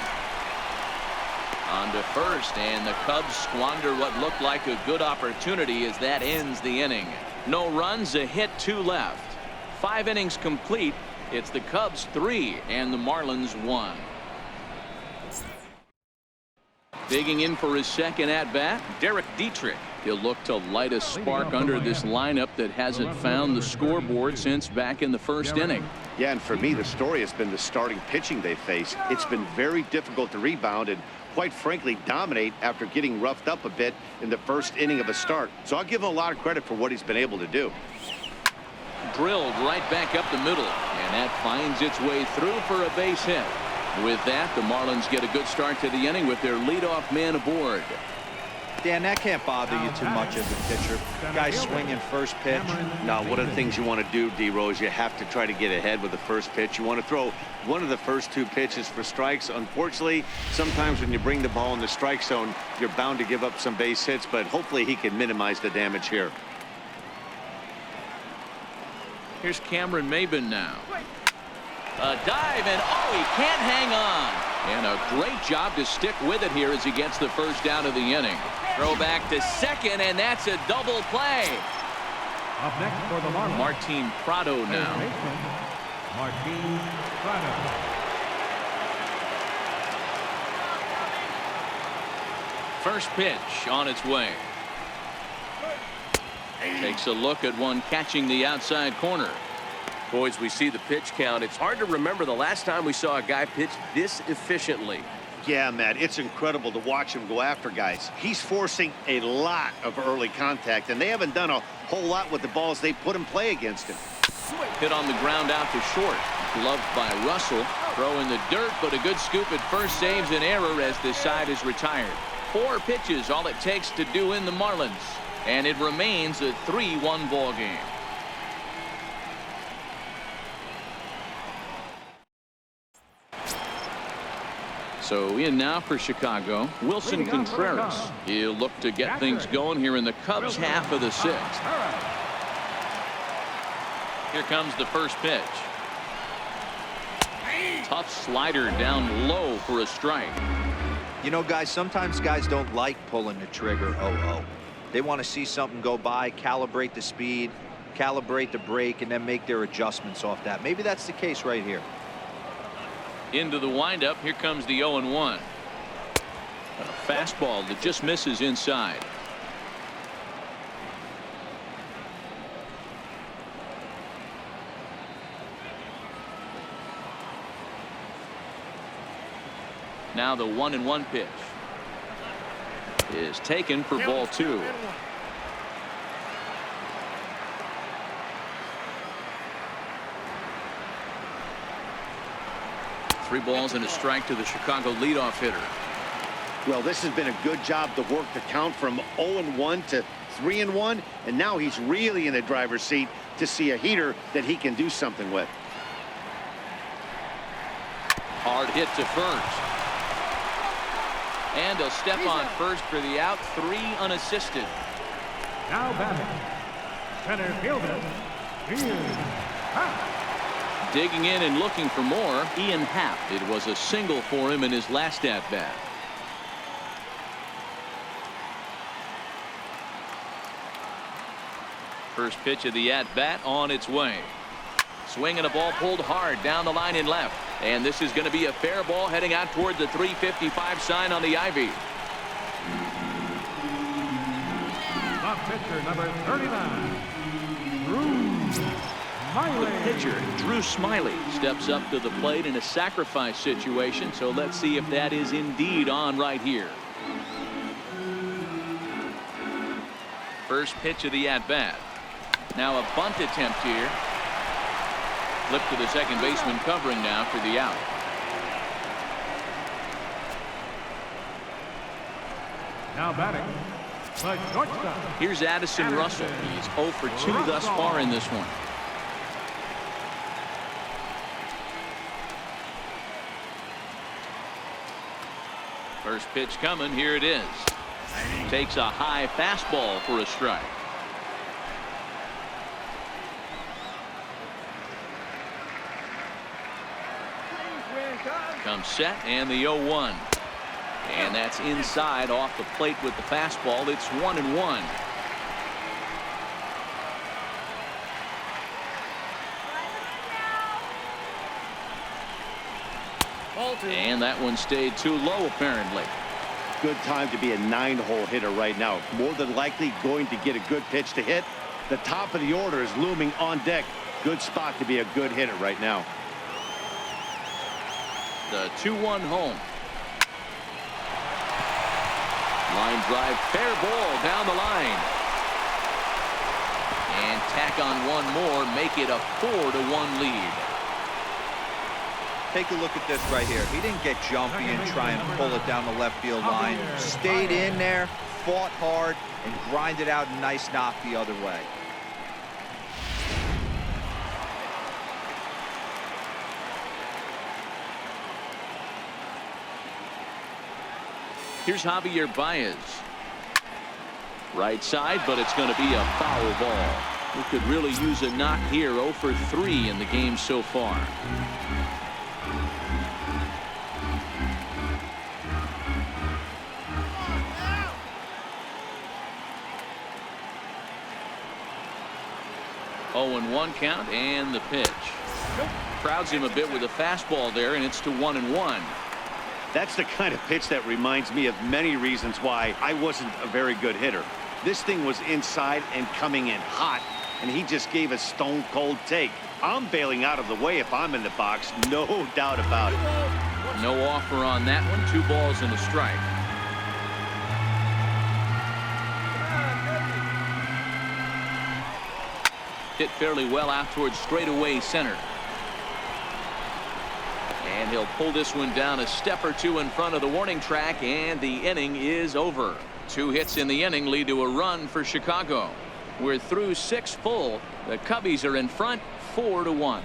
On to first, and the Cubs squander what looked like a good opportunity as that ends the inning. No runs, a hit, 2 left. 5 innings complete. It's the Cubs 3 and the Marlins 1. Digging in for his second at bat, Derek Dietrich. He'll look to light a spark under this lineup that hasn't found the scoreboard since back in the first inning. Yeah, and for me, the story has been the starting pitching they face. It's been very difficult to rebound and, quite frankly, dominate after getting roughed up a bit in the first inning of a start. So I'll give him a lot of credit for what he's been able to do. Drilled right back up the middle, and that finds its way through for a base hit. With that, the Marlins get a good start to the inning with their leadoff man aboard. Dan, that can't bother you too much as a pitcher. Guy swinging first pitch. Now, one of the things you want to do, D-Rose, you have to try to get ahead with the first pitch. You want to throw one of the first 2 pitches for strikes. Unfortunately, sometimes when you bring the ball in the strike zone, you're bound to give up some base hits, but hopefully he can minimize the damage here. Here's Cameron Maben now. A dive, and oh, he can't hang on. And a great job to stick with it here as he gets the first down of the inning. Throw back to second, and that's a double play. Up next for the Marlins. Martin Prado now. Martin Prado. First pitch on its way. Takes a look at one catching the outside corner. Boys, we see the pitch count. It's hard to remember the last time we saw a guy pitch this efficiently. Yeah, Matt, it's incredible to watch him go after guys. He's forcing a lot of early contact, and they haven't done a whole lot with the balls they put in play against him. Hit on the ground out to short. Gloved by Russell. Throw in the dirt, but a good scoop at first saves an error as this side is retired. 4 pitches, all it takes to do in the Marlins. And it remains a 3-1 ball game. So in now for Chicago, Wilson Contreras. He'll look to get things going here in the Cubs half of the 6th. Here comes the first pitch. Tough slider down low for a strike. You know, guys, sometimes guys don't like pulling the trigger 0-0. They want to see something go by, calibrate the speed, calibrate the break, and then make their adjustments off that. Maybe that's the case right here. Into the windup. Here comes the 0-1. A fastball that just misses inside. Now the 1-1 pitch is taken for ball 2. Three balls and a strike to the Chicago leadoff hitter. Well, this has been a good job to work the count from 0-1 to 3-1, and now he's really in the driver's seat to see a heater that he can do something with. Hard hit to first. And a step on first for the out. 3 unassisted. Now batting, center fielder, Ian Happ. Digging in and looking for more, Ian Happ. It was a single for him in his last at-bat. First pitch of the at-bat on its way. Swinging a ball pulled hard down the line and left. And this is going to be a fair ball heading out toward the 355 sign on the ivy. Top pitcher number 39, Drew Smiley. The pitcher, Drew Smiley, steps up to the plate in a sacrifice situation. So let's see if that is indeed on right here. First pitch of the at-bat. Now a bunt attempt here. Flip to the second baseman covering now for the out. Now batting, the shortstop. Here's Addison Russell. He's 0 for 2 thus far in this one. First pitch coming. Here it is. Takes a high fastball for a strike. Comes set and the 0-1. And that's inside off the plate with the fastball. It's 1-1. And that one stayed too low apparently. Good time to be a 9-hole hitter right now. More than likely going to get a good pitch to hit. The top of the order is looming on deck. Good spot to be a good hitter right now. The 2-1 home. Line drive, fair ball down the line. And tack on one more, make it a 4-1 lead. take a look at this right here. He didn't get jumpy and try and pull it down the left field line. Stayed in there, fought hard, and grinded out a nice knock the other way. Here's Javier Baez. Right side, but it's going to be a foul ball. We could really use a knock here. 0 for 3 in the game so far. Oh, and 1 count, and the pitch. Crowds him a bit with a fastball there, and it's to 1-1. That's the kind of pitch that reminds me of many reasons why I wasn't a very good hitter. This thing was inside and coming in hot, and he just gave a stone-cold take. I'm bailing out of the way if I'm in the box, no doubt about it. No offer on that one. 2 balls and a strike. Hit fairly well out towards straightaway center. And he'll pull this one down a step or 2 in front of the warning track, and the inning is over. 2 hits in the inning lead to a run for Chicago. We're through 6 full. The Cubbies are in front 4-1.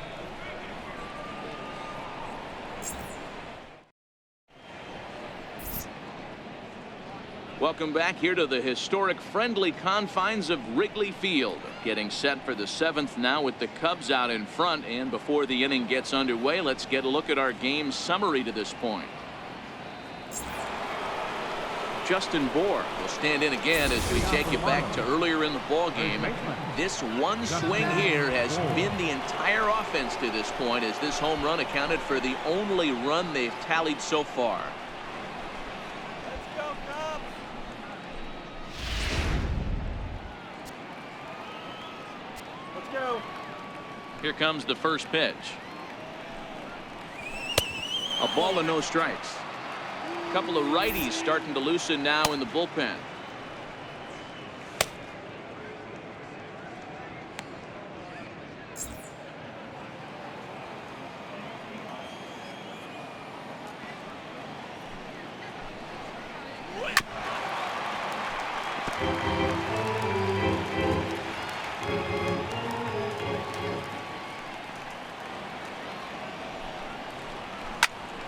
Welcome back here to the historic friendly confines of Wrigley Field. Getting set for the 7th now with the Cubs out in front. And before the inning gets underway, let's get a look at our game summary to this point. Justin Bour will stand in again as we take you back to earlier in the ball game. This one swing here has been the entire offense to this point, as this home run accounted for the only run they've tallied so far. Here comes the first pitch. A ball and no strikes. A couple of righties starting to loosen now in the bullpen.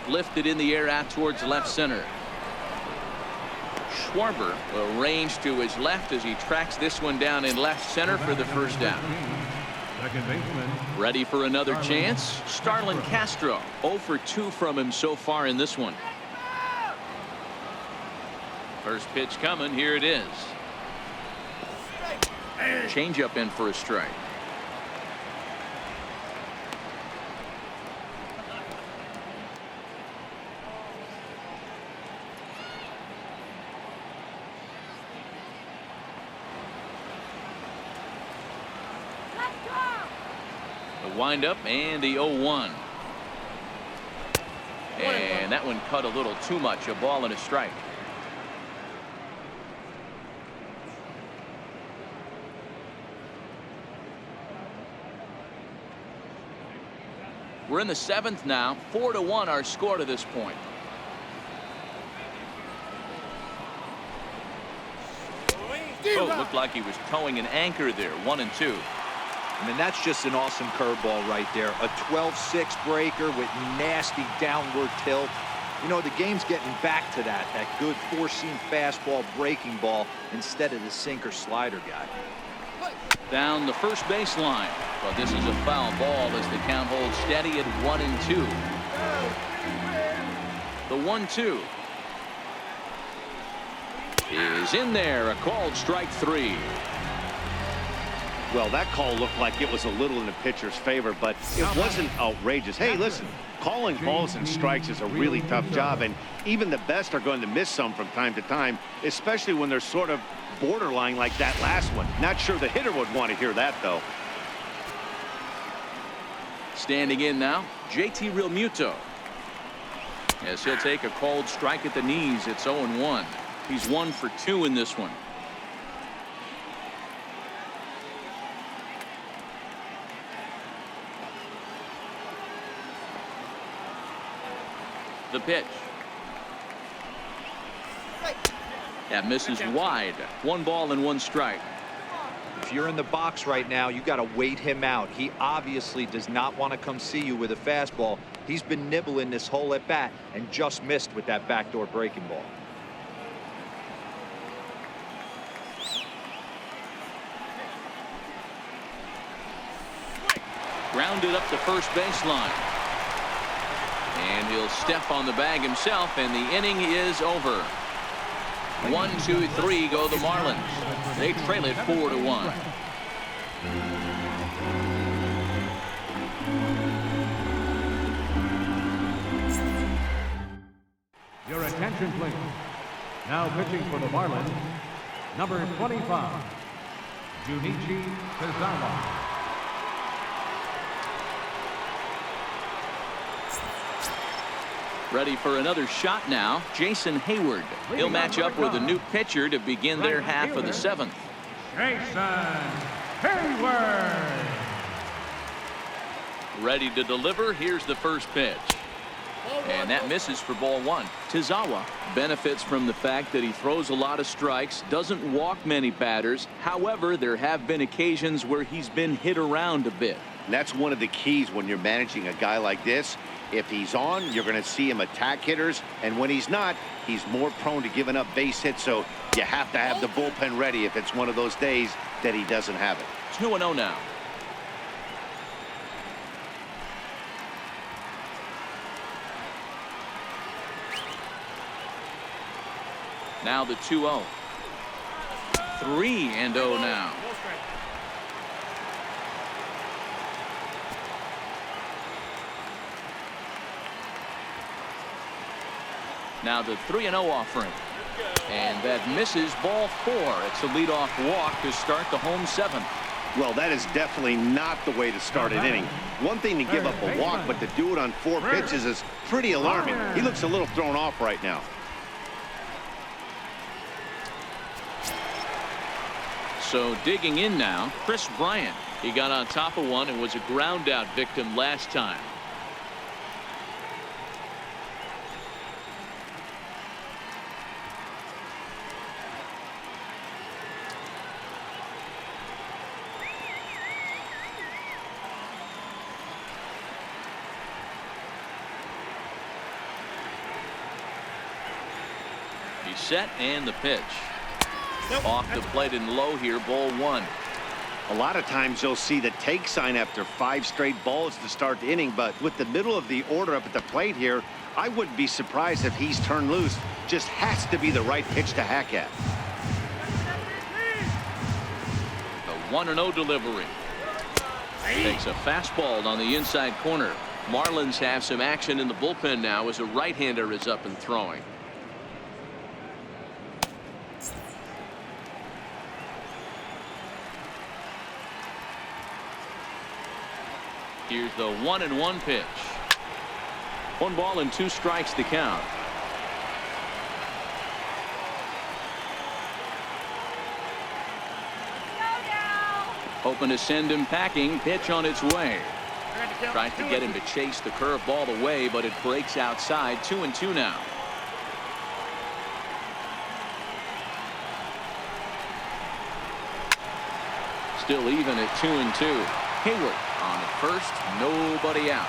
Lifted in the air out towards left center. Schwarber will range to his left as he tracks this one down in left center for the first down. Second baseman. Ready for another chance. Starlin Castro 0 for 2 from him so far in this one. First pitch coming. Here it is. Changeup in for a strike. Windup and the 0-1. And that one cut a little too much. A ball and a strike. We're in the 7th now. 4-1 our score to this point. Oh, looked like he was towing an anchor there. 1-2. I mean, that's just an awesome curveball right there. A 12-6 breaker with nasty downward tilt. You know, the game's getting back to that good 4-seam fastball breaking ball instead of the sinker slider guy. Down the first baseline. But this is a foul ball as the count holds steady at 1-2. The 1-2 is in there. A called strike 3. Well, that call looked like it was a little in the pitcher's favor, but it wasn't outrageous. Hey, listen, calling balls and strikes is a really tough job, and even the best are going to miss some from time to time, especially when they're sort of borderline like that last one. Not sure the hitter would want to hear that, though. Standing in now, JT Realmuto. As he'll take a called strike at the knees. It's 0-1. He's 1 for 2 in this one. The pitch. That misses wide. 1 ball and 1 strike. If you're in the box right now, you got to wait him out. He obviously does not want to come see you with a fastball. He's been nibbling this whole at bat and just missed with that backdoor breaking ball. Grounded up the first baseline. And he'll step on the bag himself, and the inning is over. 1, 2, 3 go the Marlins. They trail it 4-1. Your attention, please. Now pitching for the Marlins, number 25, Junichi Tozawa. Ready for another shot now. Jason Hayward. He'll match up with a new pitcher to begin their half of the 7th. Jason Hayward. Ready to deliver. Here's the first pitch. And that misses for ball 1. Tozawa benefits from the fact that he throws a lot of strikes, doesn't walk many batters. However, there have been occasions where he's been hit around a bit. And that's one of the keys when you're managing a guy like this. If he's on, you're going to see him attack hitters, and when he's not, he's more prone to giving up base hits, so you have to have the bullpen ready if it's one of those days that he doesn't have it. 2-0 now. Now the 2-0. 3-0 now. Now the 3-0 offering. And that misses ball 4. It's a leadoff walk to start the home 7th. Well, that is definitely not the way to start an inning. One thing to give up a walk, but to do it on 4 pitches is pretty alarming. He looks a little thrown off right now. So digging in now, Chris Bryant. He got on top of one and was a ground out victim last time. He's set, and the pitch. Off the plate and low here, ball 1. A lot of times you'll see the take sign after 5 straight balls to start the inning, but with the middle of the order up at the plate here, I wouldn't be surprised if he's turned loose. Just has to be the right pitch to hack at. The 1-0 delivery. Takes a fastball on the inside corner. Marlins have some action in the bullpen now as a right-hander is up and throwing. Here's the 1-1 pitch. 1 ball and 2 strikes to count. Hoping to send him packing. Pitch on its way. Tried to get him to chase the curveball away, but it breaks outside. 2-2 now. Still even at 2-2. Hayward on the first, nobody out.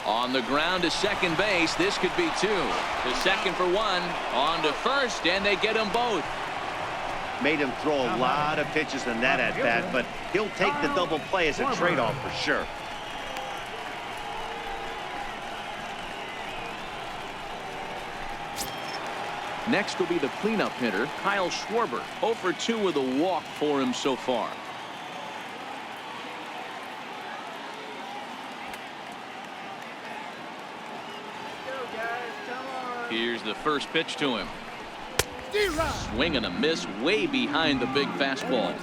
On the ground to second base. This could be 2. To second for 1. On to first, and they get them both. Made him throw a lot of pitches in that at bat, but he'll take the double play as a trade-off for sure. Next will be the cleanup hitter, Kyle Schwarber. 0 for 2 with a walk for him so far. Here's the first pitch to him. Swing and a miss way behind the big fastball.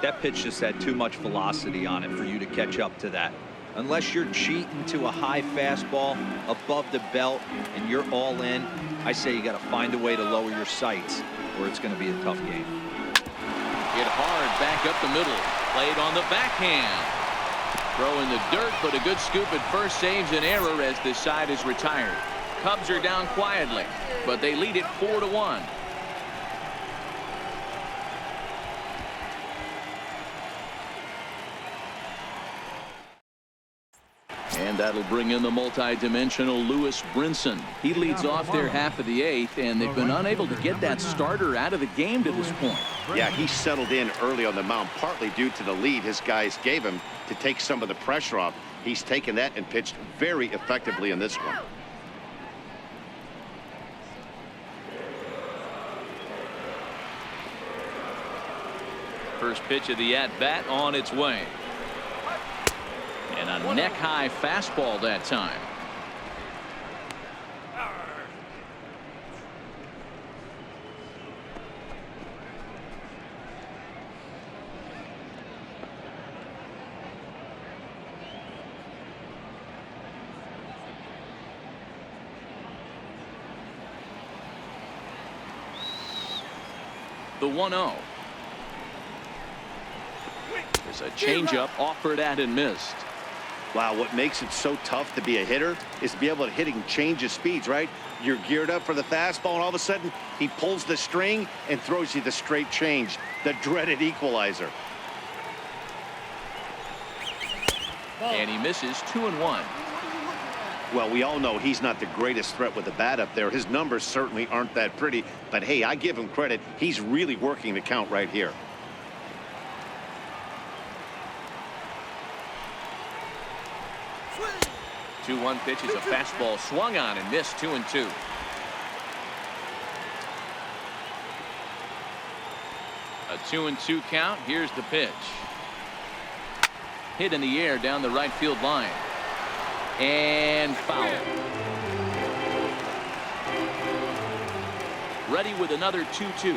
That pitch just had too much velocity on it for you to catch up to that. Unless you're cheating to a high fastball above the belt and you're all in, I say you got to find a way to lower your sights or it's going to be a tough game. Hit hard back up the middle. Played on the backhand. Throw in the dirt, but a good scoop at first saves an error as this side is retired. Cubs are down quietly, but they lead it 4-1. And that'll bring in the multi-dimensional Lewis Brinson. He leads off their half of the 8th, and they've been unable to get that starter out of the game to this point. Yeah, he settled in early on the mound, partly due to the lead his guys gave him to take some of the pressure off. He's taken that and pitched very effectively in this one. First pitch of the at-bat on its way. And a neck-high fastball that time. The 1-0. There's a changeup offered at and missed. Wow, what makes it so tough to be a hitter is to be able to hitting change of speeds, right? You're geared up for the fastball, and all of a sudden, he pulls the string and throws you the straight change, the dreaded equalizer. And he misses 2-1. Well, we all know he's not the greatest threat with the bat up there. His numbers certainly aren't that pretty, but hey, I give him credit. He's really working the count right here. 2-1 pitch is a fastball swung on and missed. 2-2. A 2-2 count. Here's the pitch. Hit in the air down the right field line. And foul. Ready with another 2-2.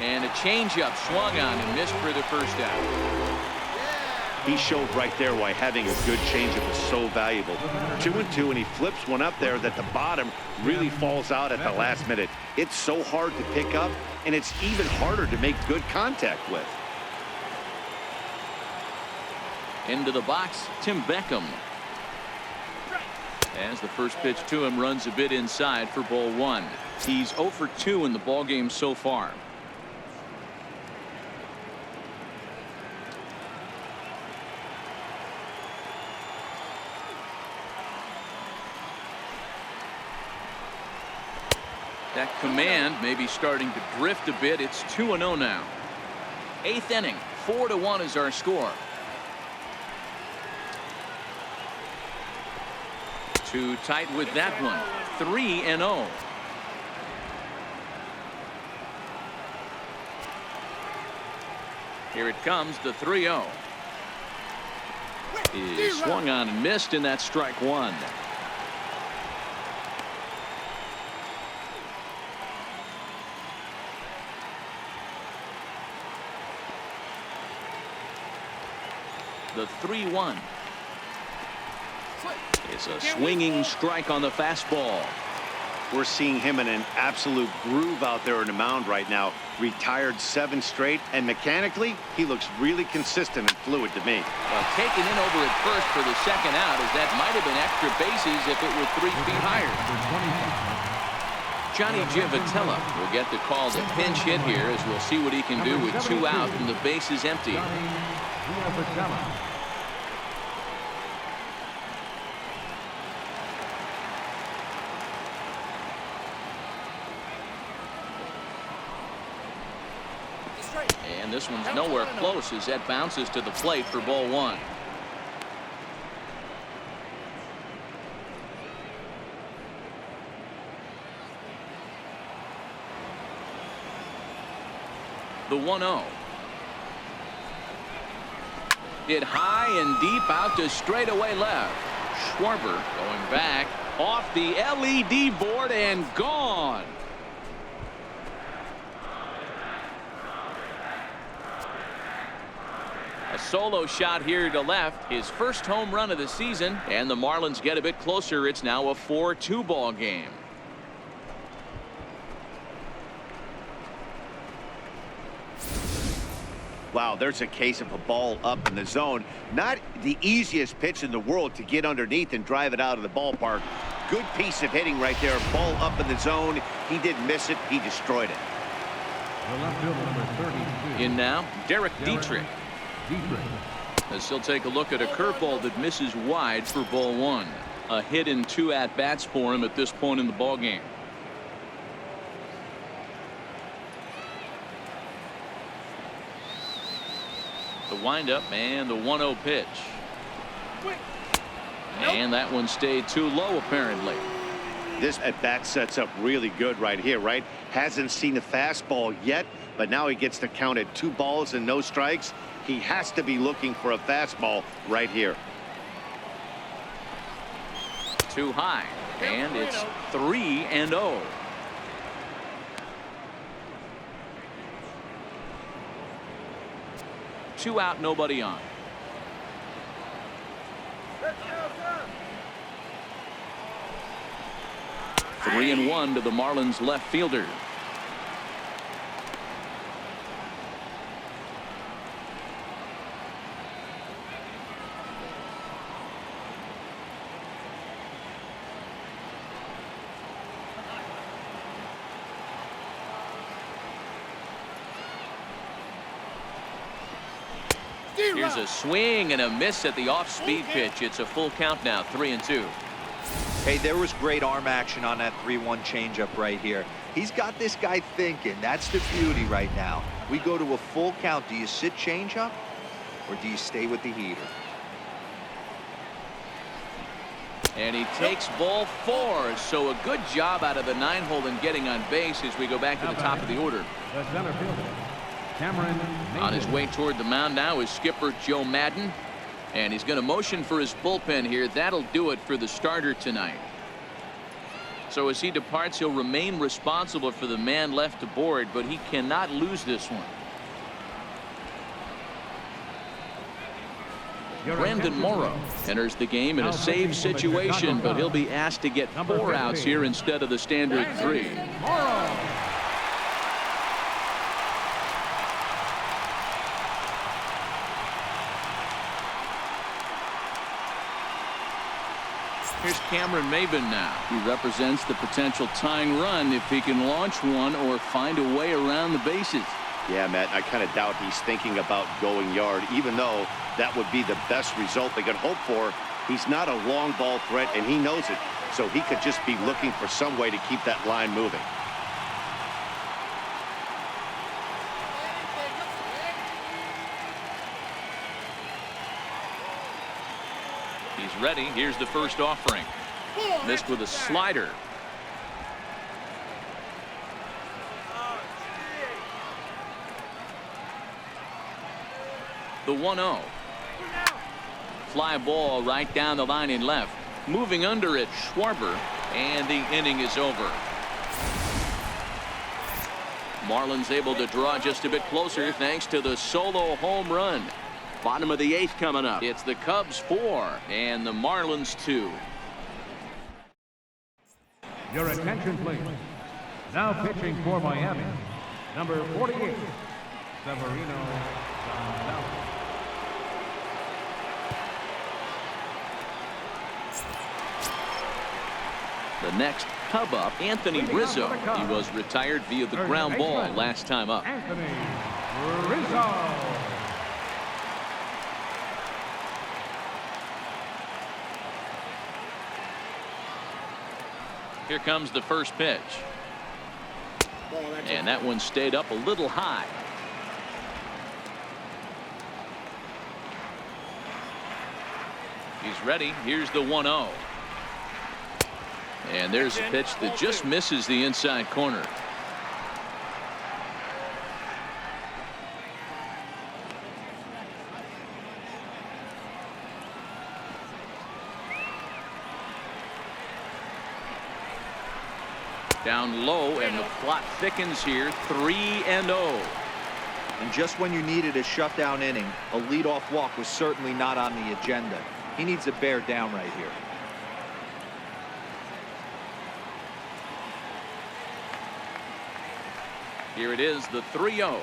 And a changeup swung on and missed for the first out. He showed right there why having a good changeup is so valuable. 2-2, and he flips one up there that the bottom really falls out at the last minute. It's so hard to pick up, and it's even harder to make good contact with. Into the box, Tim Beckham. As the first pitch to him runs a bit inside for ball 1. He's 0 for 2 in the ballgame so far. That command may be starting to drift a bit. It's 2-0 now. 8th inning, 4-1 is our score. Too tight with that one. 3-0. Here it comes, the 3-0. He swung on and missed, and that's strike 1. The 3-1. It's a swinging strike on the fastball. We're seeing him in an absolute groove out there in the mound right now. Retired 7 straight, and mechanically, he looks really consistent and fluid to me. Well, taken in over at first for the second out, as that might have been extra bases if it were 3 feet higher. Johnny Givotella will get the call to pinch hit here, as we'll see what he can do with 2 out and the bases empty. And this one's nowhere close as that bounces to the plate for ball 1. The 1-0. Hit high and deep out to straightaway left. Schwarber going back off the LED board and gone. solo shot here to left, his first home run of the season, and the Marlins get a bit closer. It's now a 4-2 ball game. Wow, there's a case of a ball up in the zone. Not the easiest pitch in the world to get underneath and drive it out of the ballpark. Good piece of hitting right there. Ball up in the zone. He didn't miss it. He destroyed it. The left fielder, number 32. In now, Derek Dietrich. As he'll take a look at a curveball that misses wide for ball one. A hit in 2 at-bats for him at this point in the ball game. The windup and the 1-0 pitch. And that one stayed too low, apparently. This at-bat sets up really good right here, right? Hasn't seen a fastball yet, but now he gets to count at 2 balls and no strikes. He has to be looking for a fastball right here. Too high, and it's 3-0. Two out, nobody on. Three and 1 to the Marlins left fielder. Here's a swing and a miss at the off-speed pitch. It's a full count now, 3-2. Hey, there was great arm action on that 3-1 changeup right here. He's got this guy thinking. That's the beauty right now. We go to a full count. Do you sit changeup or do you stay with the heater? And he takes ball 4. So a good job out of the 9-hole in getting on base as we go back to the top of the order. The center fielder, Cameron Mason. On his way toward the mound now is skipper Joe Madden. And he's going to motion for his bullpen here. That'll do it for the starter tonight. So as he departs, he'll remain responsible for the man left aboard, but he cannot lose this one. Brandon Morrow enters the game in a save situation, but he'll be asked to get 4 outs here instead of the standard 3. Here's Cameron Maben now. He represents the potential tying run if he can launch one or find a way around the bases. Yeah, Matt, I kind of doubt he's thinking about going yard, even though that would be the best result they could hope for. He's not a long ball threat, and he knows it, so he could just be looking for some way to keep that line moving. He's ready. Here's the first offering. Missed with a slider. The 1-0. Fly ball right down the line in left. Moving under it, Schwarber, and the inning is over. Marlins able to draw just a bit closer thanks to the solo home run. Bottom of the 8th coming up. It's the Cubs 4 and the Marlins 2. Your attention, please. Now pitching for Miami, number 48, Severino Gonzalez. The next Cub up, Anthony Rizzo. He was retired via the ground ball last time up. Anthony Rizzo. Here comes the first pitch. And that one stayed up a little high. He's ready. Here's the 1-0. And there's a pitch that just misses the inside corner. Down low, and the plot thickens here. 3-0. And just when you needed a shutdown inning, a leadoff walk was certainly not on the agenda. He needs to bear down right here. Here it is, the 3-0.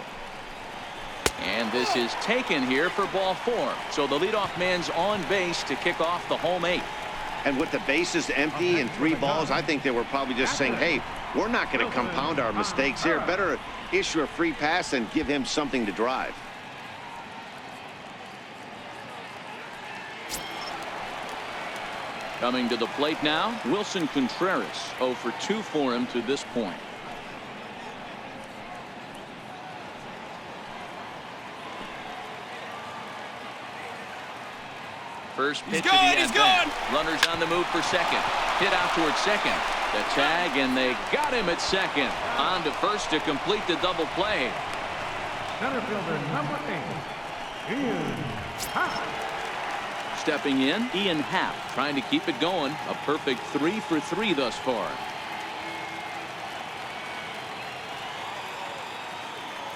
And this is taken here for ball 4. So the leadoff man's on base to kick off the home 8th. And with the bases empty and 3 balls, I think they were probably just saying, hey, we're not going to compound our mistakes here. Better issue a free pass and give him something to drive. Coming to the plate now, Wilson Contreras. 0 for 2 for him to this point. First pitch. He's gone. Runners on the move for second. Hit out towards second. The tag, and they got him at second. On to first to complete the double play. Center fielder number 8, Ian Happ. Stepping in, Ian Happ trying to keep it going. A perfect 3 for 3 thus far.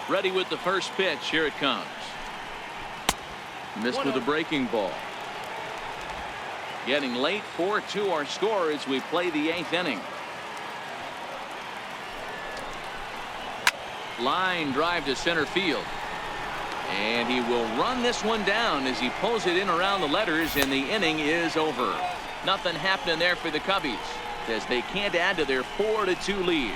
Ready with the first pitch. Here it comes. Missed with a breaking ball. Getting late, 4-2 our score as we play the 8th inning. Line drive to center field. And he will run this one down as he pulls it in around the letters, and the inning is over. Nothing happening there for the Cubbies as they can't add to their 4-2 lead.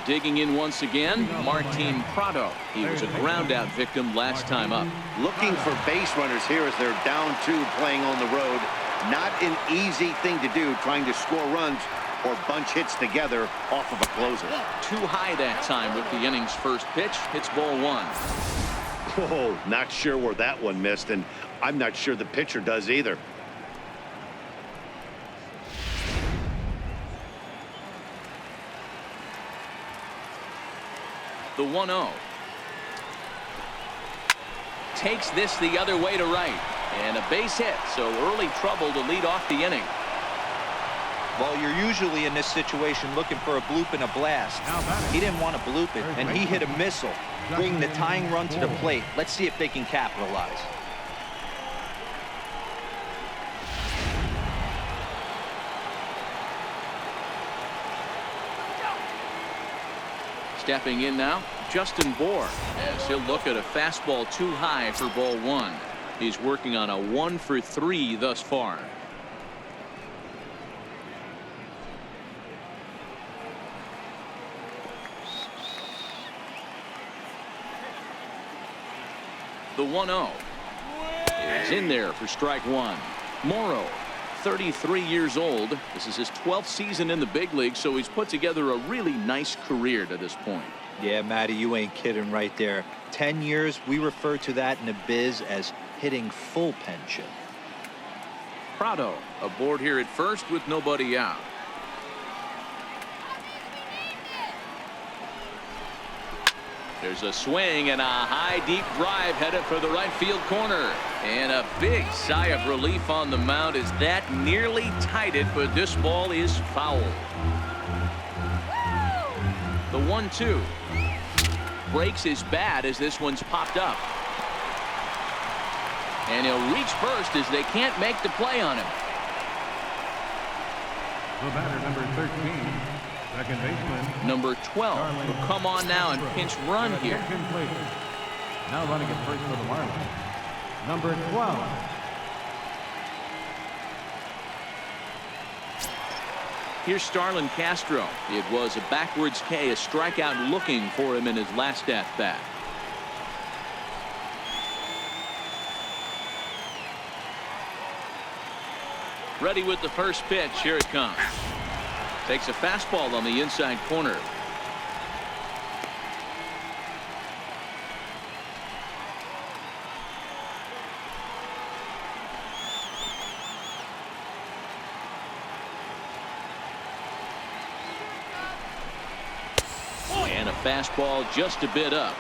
Digging in once again, Martin Prado. He was a ground-out victim last time up. Looking for base runners here as they're down 2 playing on the road. Not an easy thing to do, trying to score runs or bunch hits together off of a closer. Too high that time with the inning's first pitch. It's ball 1. Oh, not sure where that one missed, and I'm not sure the pitcher does either. The 1-0. Takes this the other way to right. And a base hit, so early trouble to lead off the inning. Well, you're usually in this situation looking for a bloop and a blast. He didn't want to bloop it, and he hit a missile, bringing the tying run to the plate. Let's see if they can capitalize. Stepping in now, Justin Bour, as he'll look at a fastball too high for ball 1. He's working on a 1 for 3 thus far. The 1-0 is in there for strike 1. Morrow, 33 years old. This is his 12th season in the big league, so he's put together a really nice career to this point. Yeah, Matty, you ain't kidding right there. 10 years, we refer to that in the biz as hitting full pension. Prado aboard here at first with nobody out. There's a swing and a high deep drive headed for the right field corner. And a big sigh of relief on the mound as that nearly tied it, but this ball is foul. The 1-2. Breaks his bat as this one's popped up. And he'll reach first as they can't make the play on him. The batter, number 13, second baseman. Number 12 will come on now and pinch run here. Complete. Now running at first for the Marlins, number 12. Here's Starlin Castro. It was a backwards K, a strikeout looking for him in his last at-bat. Ready with the first pitch. Here it comes. Takes a fastball on the inside corner. And a fastball just a bit up.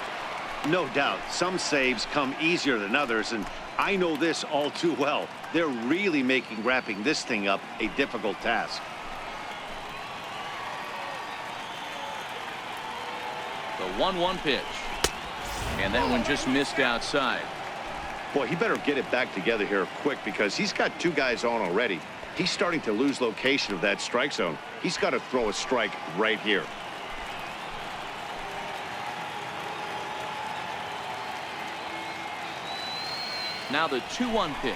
No doubt, some saves come easier than others, and I know this all too well. They're really making wrapping this thing up a difficult task. The 1-1 pitch. And that one just missed outside. Boy, he better get it back together here quick because he's got two guys on already. He's starting to lose location of that strike zone. He's got to throw a strike right here. Now the 2-1 pitch.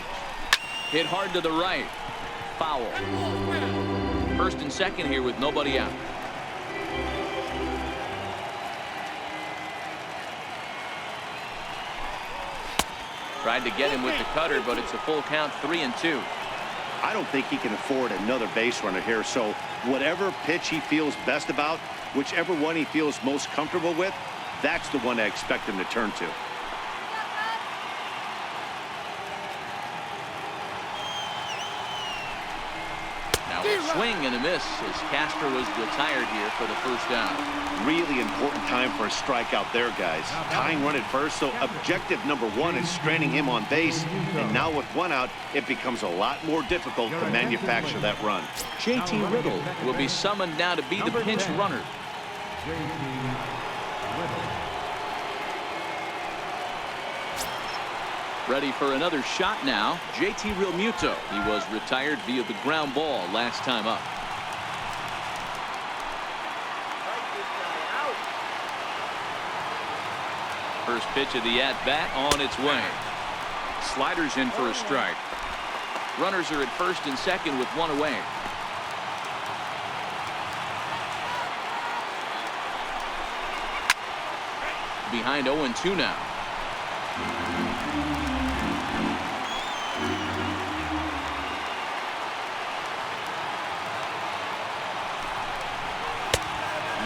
Hit hard to the right. Foul. First and second here with nobody out. Tried to get him with the cutter, but it's a full count, 3-2. I don't think he can afford another base runner here, so whatever pitch he feels best about, whichever one he feels most comfortable with, that's the one I expect him to turn to. Now a swing and a miss as Castro was retired here for the first down. Really important time for a strikeout there, guys. Tying run at first, so objective number one is stranding him on base. And now with one out, it becomes a lot more difficult to manufacture that run. JT Riddle will be summoned now to be the pinch runner. Ready for another shot now. JT Realmuto. He was retired via the ground ball last time up. First pitch of the at-bat on its way. Sliders in for a strike. Runners are at first and second with one away. Behind 0-2 now.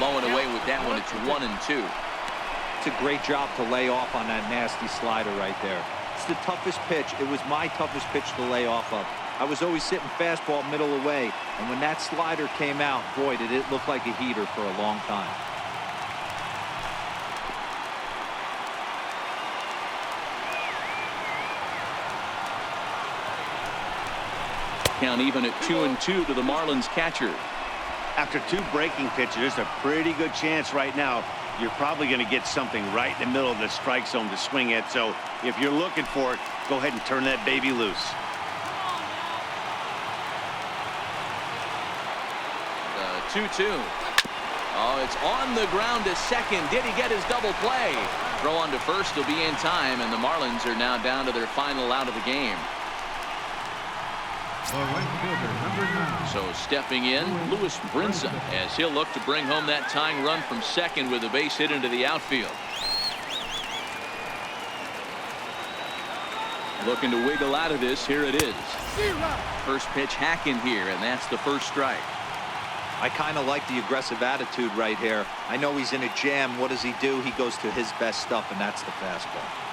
Low and away with that one. It's 1-2. It's a great job to lay off on that nasty slider right there. It's the toughest pitch. It was my toughest pitch to lay off of. I was always sitting fastball middle away, and when that slider came out, boy, did it look like a heater for a long time. Count even at 2-2 to the Marlins catcher. After two breaking pitches, there's a pretty good chance right now you're probably going to get something right in the middle of the strike zone to swing at. So if you're looking for it, go ahead and turn that baby loose. The 2-2. Oh, it's on the ground to second. Did he get his double play? Throw on to first will be in time, and the Marlins are now down to their final out of the game. So stepping in, Lewis Brinson, as he'll look to bring home that tying run from second with a base hit into the outfield. Looking to wiggle out of this. Here it is. First pitch hacking here, and that's the first strike. I kind of like the aggressive attitude right here. I know he's in a jam. What does he do? He goes to his best stuff, and that's the fastball.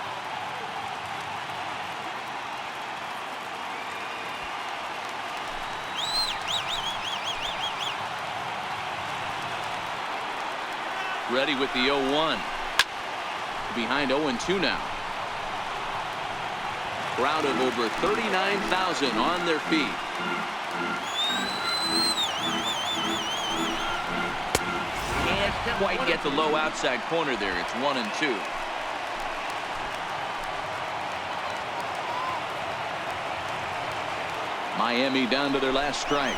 Ready with the 0-1. Behind 0-2 now. Crowd of over 39,000 on their feet. Can't quite get the low outside corner there. It's 1-2. Miami down to their last strike.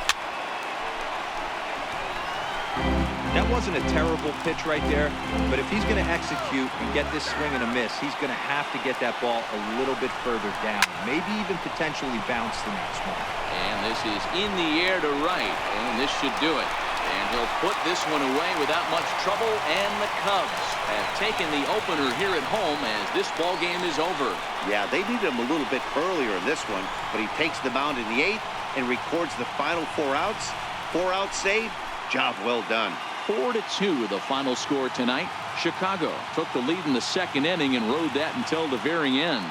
That wasn't a terrible pitch right there, but if he's going to execute and get this swing and a miss, he's going to have to get that ball a little bit further down, maybe even potentially bounce the next one. And this is in the air to right, and this should do it. And he'll put this one away without much trouble, and the Cubs have taken the opener here at home as this ball game is over. Yeah, they needed him a little bit earlier in this one, but he takes the mound in the 8th and records the final 4 outs. 4 out save. Job well done. 4-2 the final score tonight. Chicago took the lead in the second inning and rode that until the very end.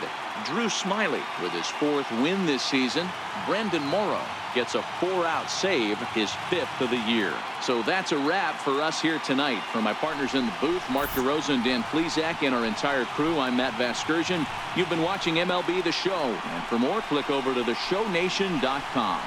Drew Smyly with his 4th win this season. Brendan Morrow gets a 4-out save, his 5th of the year. So that's a wrap for us here tonight. For my partners in the booth, Mark DeRosa and Dan Plesac, and our entire crew, I'm Matt Vasgersian. You've been watching MLB The Show. And for more, click over to theshownation.com.